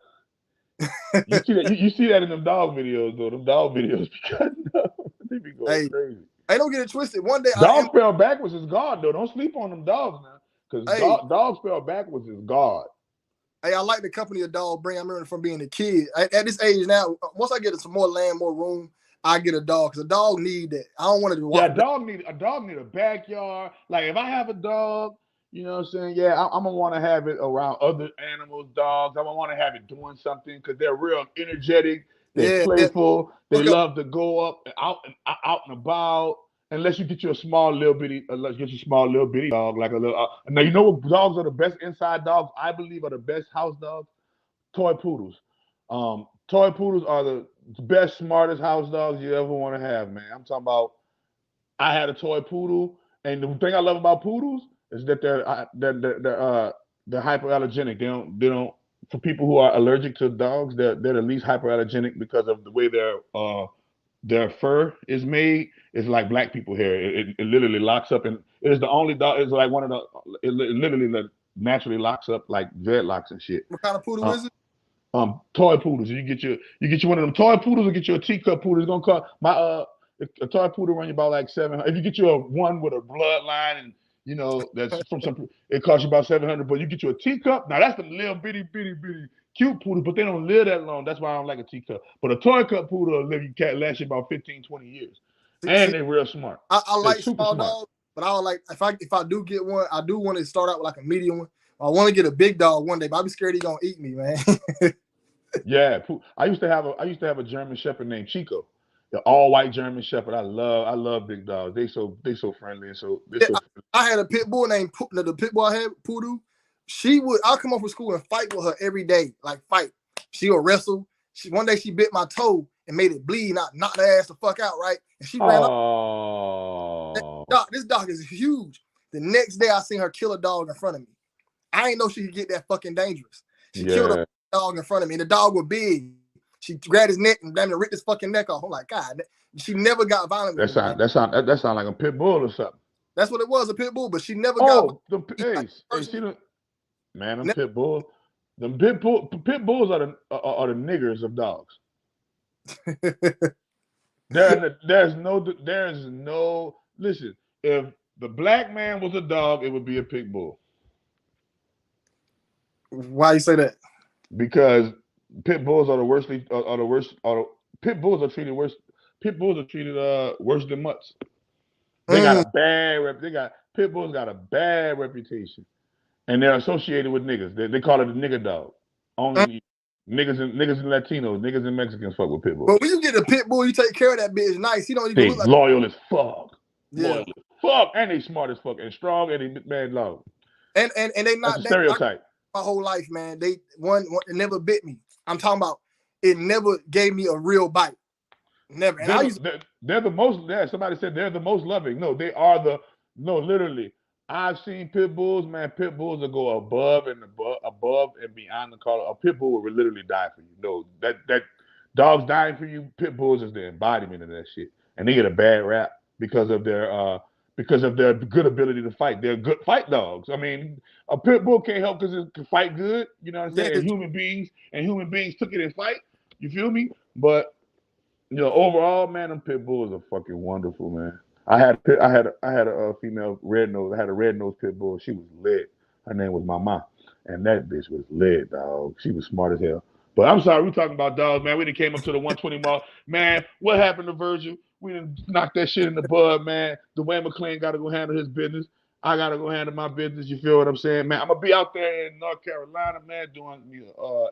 you see that in them dog videos though. Them dog videos because they be going crazy. Hey, don't get it twisted. One day dog spell backwards is God though. Don't sleep on them dogs now. Because dog spell backwards is God. Hey, I like the company a dog bring. I remember from being a kid. At this age now, once I get some more land, more room, I get a dog because a dog need that. I don't want it to walk. Yeah, a dog need a backyard. Like if I have a dog, you know what I'm saying? Yeah, I'm gonna want to have it around other animals, dogs. I'm gonna want to have it doing something because they're real energetic. They're playful. They love to go up out and about. Unless you get you a small little bitty dog, like a little. Now you know what dogs are the best inside dogs. I believe are the best house dogs. Toy poodles. Toy poodles are the best, smartest house dogs you ever want to have, man. I'm talking about. I had a toy poodle, and the thing I love about poodles is that they're hypoallergenic. They don't. For people who are allergic to dogs, they're the least hypoallergenic because of the way their fur is made. It's like black people hair. It literally locks up, and it's the only dog. It's like one of the. It literally naturally locks up like dreadlocks and shit. What kind of poodle is it? Toy poodles. You get you one of them toy poodles, or get you a teacup poodle. It's gonna cost a toy poodle run you about like $700. If you get you a one with a bloodline and you know that's from some, it costs you about $700. But you get you a teacup. Now that's the little bitty cute poodle, but they don't live that long. That's why I don't like a teacup. But a toy cup poodle will last you about 15-20 years. And they're real smart. I like small dogs, but I don't like if I do get one, I do want to start out with like a medium one. I want to get a big dog one day, but I be scared he's gonna eat me, man. Yeah, I used to have a German Shepherd named Chico, the all white German Shepherd. I love big dogs. They so friendly and so. I had a pit bull named the pit bull I had, Poodoo. I'll come off from school and fight with her every day, like fight. She would wrestle. One day she bit my toe and made it bleed, knocked her ass the fuck out, right? And she ran up. This dog is huge. The next day I seen her kill a dog in front of me. I didn't know she could get that fucking dangerous. She killed a dog in front of me, and the dog was big. She grabbed his neck and damn near ripped his fucking neck off. I'm like, God, she never got violent with me. That sound like a pit bull or something. That's what it was, a pit bull, but she never got. Man, pit bulls. Pit bulls are the niggers of dogs. There's no. Listen, if the black man was a dog, it would be a pit bull. Why you say that? Because pit bulls are the worst. Pit bulls are treated worse. Pit bulls are treated worse than mutts. They got a bad rep. Pit bulls got a bad reputation, and they're associated with niggas. They call it a nigger dog. Only Niggas and Latinos, niggas and Mexicans fuck with pit bulls. But when you get a pit bull, you take care of that bitch nice. He don't even They look like loyal as fuck. Yeah. Loyal as fuck, and they smart as fuck and strong and they man love. And they not That's a stereotype. My whole life, man. They one it never bit me. I'm talking about it never gave me a real bite. Never. And they're the most. Yeah, somebody said they're the most loving. No, they are the. No, literally. I've seen pit bulls, man. Pit bulls will go above and beyond the call. A pit bull will literally die for you. No, that dogs dying for you. Pit bulls is the embodiment of that shit, and they get a bad rap because of their good ability to fight. They're good fight dogs. I mean, a pit bull can't help because it can fight good. You know what I'm saying? Yeah. And human beings took it and fight. You feel me? But you know, overall, man, them pit bulls are fucking wonderful, man. I had a female red nose. I had a red nose pit bull. She was lit. Her name was Mama, and that bitch was lit, dog. She was smart as hell. But I'm sorry, we're talking about dogs, man. We done came up to the 120 mark, man. What happened to Virgil? We done knocked that shit in the bud, man. Dwayne McClain got to go handle his business. I got to go handle my business. You feel what I'm saying, man? I'm gonna be out there in North Carolina, man, doing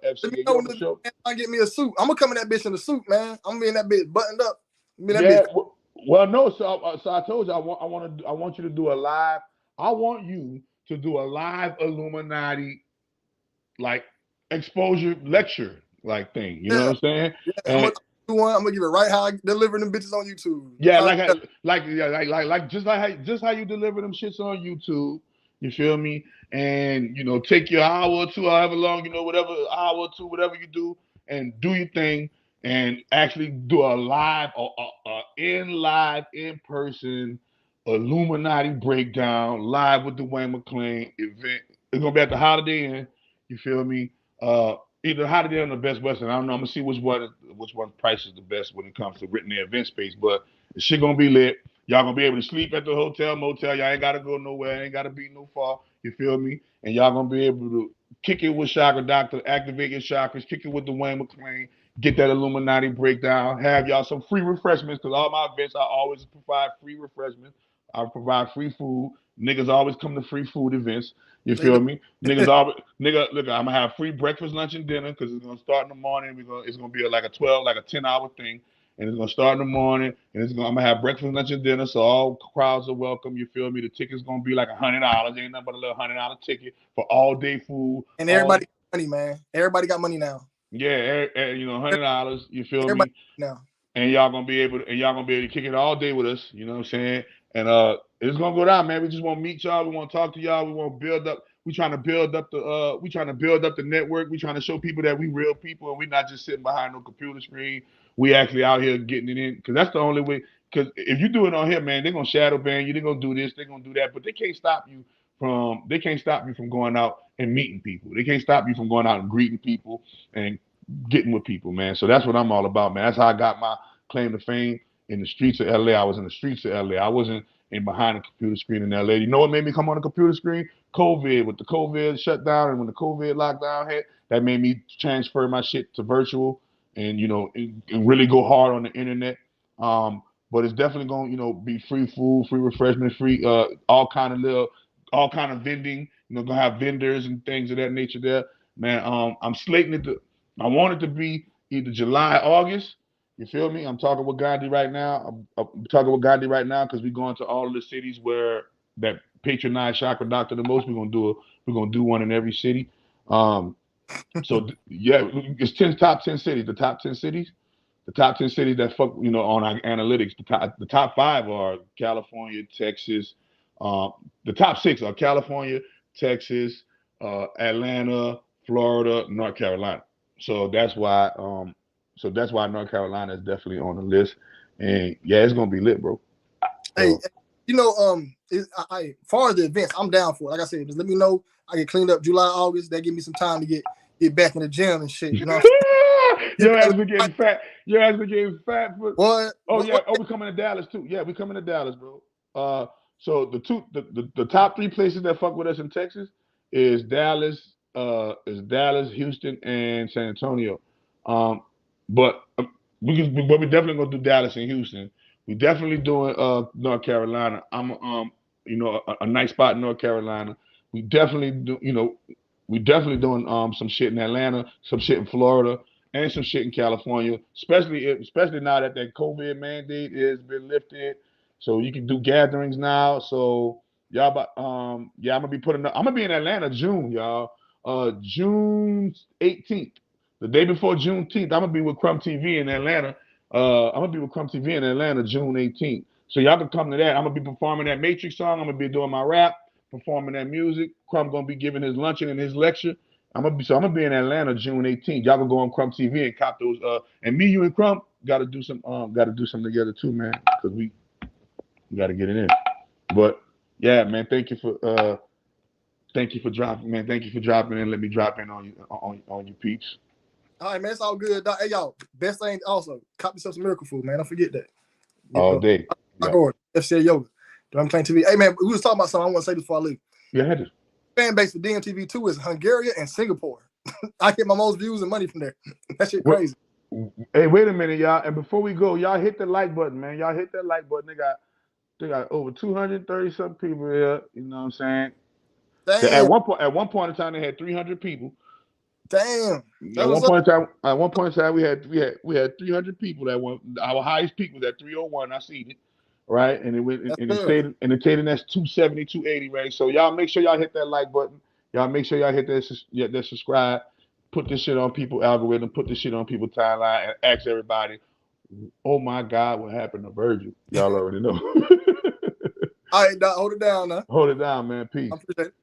FCA yoga show. I get me a suit. I'm gonna come in that bitch in a suit, man. I'm gonna be in that bitch buttoned up. Well, no. So I told you I want you to do a live. I want you to do a live Illuminati like exposure lecture like thing. You know what I'm saying? Yeah, I'm gonna give it right how I deliver them bitches on YouTube. Yeah, just how you deliver them shits on YouTube. You feel me? And you know, take your hour or two, however long, you know, whatever hour or two, whatever you do, and do your thing, and actually do a live or in person Illuminati breakdown live with Dwayne McClain event. It's gonna be at the Holiday Inn. You feel me? Either Holiday Inn or the Best Western. I don't know. I'm gonna see which one price is the best when it comes to renting their event space. But the shit gonna be lit. Y'all gonna be able to sleep at the hotel, motel. Y'all ain't gotta go nowhere. Ain't gotta be no far. You feel me? And y'all gonna be able to kick it with Chakra Doctor, activate your chakras, kick it with Dwayne McClain, get that Illuminati breakdown, have y'all some free refreshments, because all my events I always provide free refreshments. I provide free food. Niggas always come to free food events. You feel me? Look, I'm gonna have free breakfast, lunch, and dinner because it's gonna start in the morning. It's gonna be like a 10-hour thing, and it's gonna start in the morning, and I'm gonna have breakfast, lunch, and dinner, so all crowds are welcome. You feel me? The ticket's gonna be like $100. Ain't nothing but a little $100 ticket for all day food. And everybody got money, man. Everybody got money now. Yeah, you know, $100. You feel everybody me? Now. And y'all gonna be able to kick it all day with us. You know what I'm saying? And it's gonna go down, man. We just want to meet y'all. We want to talk to y'all. We want to build up. We trying to build up the network. We trying to show people that we real people and we not just sitting behind no computer screen. We actually out here getting it in, because that's the only way. Because if you do it on here, man, they're gonna shadow ban you. They're gonna do this. They're gonna do that. But they can't stop you from going out and meeting people. They can't stop you from going out and greeting people and getting with people, man. So that's what I'm all about, man. That's how I got my claim to fame in the streets of LA. I was in the streets of LA. I wasn't in behind a computer screen in LA. You know what made me come on a computer screen? COVID. With the COVID shutdown and when the COVID lockdown hit, that made me transfer my shit to virtual and, you know, and really go hard on the internet. But it's definitely going to, you know, be free food, free refreshments, free all kind of vending. You know, gonna have vendors and things of that nature there. Man, I'm slating it I want it to be either July, August. You feel me? I'm talking with Gandhi right now. I'm talking with Gandhi right now because we're going to all of the cities where that patronize Chakra Doctor the most. We're gonna do one in every city. So yeah, it's top 10 cities. The top 10 cities that fuck, you know, on our analytics. The top 5 are California, Texas. The top 6 are California, Texas, Atlanta, Florida, North Carolina. So that's why North Carolina is definitely on the list, and yeah, it's gonna be lit, bro. Hey, you know, as far as the events, I'm down for it. Like I said, just let me know. I get cleaned up July, August. That give me some time to get back in the gym and shit. You know, your ass been getting fat. Your ass been getting fat. What? We coming to Dallas too. Yeah, we coming to Dallas, bro. So the top 3 places that fuck with us in Texas is Dallas, Houston, and San Antonio. But we're definitely gonna do Dallas and Houston. We definitely doing North Carolina. I'm you know, a nice spot in North Carolina. We definitely do, you know, we definitely doing some shit in Atlanta, some shit in Florida, and some shit in California. Especially now that COVID mandate has been lifted, so you can do gatherings now. So y'all, yeah, I'm gonna be in Atlanta June, y'all. June 18th, the day before Juneteenth. I'm gonna be with Crumb TV in Atlanta. I'm gonna be with Crumb TV in Atlanta June 18th. So y'all can come to that. I'm gonna be performing that Matrix song. I'm gonna be doing my rap, performing that music. Crumb gonna be giving his luncheon and his lecture. I'm gonna be in Atlanta June 18th. Y'all can go on Crumb TV and cop those. And me, you, and Crumb gotta do something together too, man. Cause we gotta get it in. But yeah, man, thank you for dropping, man. Thank you for dropping in. Let me drop in on you peeps. All right, man. It's all good. Hey, y'all. Best thing also, cop yourself some miracle food, man. Don't forget that. All day. FCA Yoga. I'm playing TV. Hey, man, we was talking about something. I want to say this before I leave. Yeah, I had to. Fan base for DMTV2 is Hungary and Singapore. I get my most views and money from there. That shit crazy. Hey, wait a minute, y'all. And before we go, y'all hit the like button, man. Y'all hit that like button. They got over 230 something people here. You know what I'm saying? Damn. At one point in time, they had 300 people. Damn. At one point in time, we had 300 people. Our highest peak was at 301. I seen it, right? And it stayed in that's 270, 280, right? So y'all make sure y'all hit that like button. Y'all make sure y'all hit that subscribe. Put this shit on people's algorithm. Put this shit on people's timeline, and ask everybody, oh my God, what happened to Virgil? Y'all already know. All right, hold it down now. Hold it down, man. Peace. I appreciate it.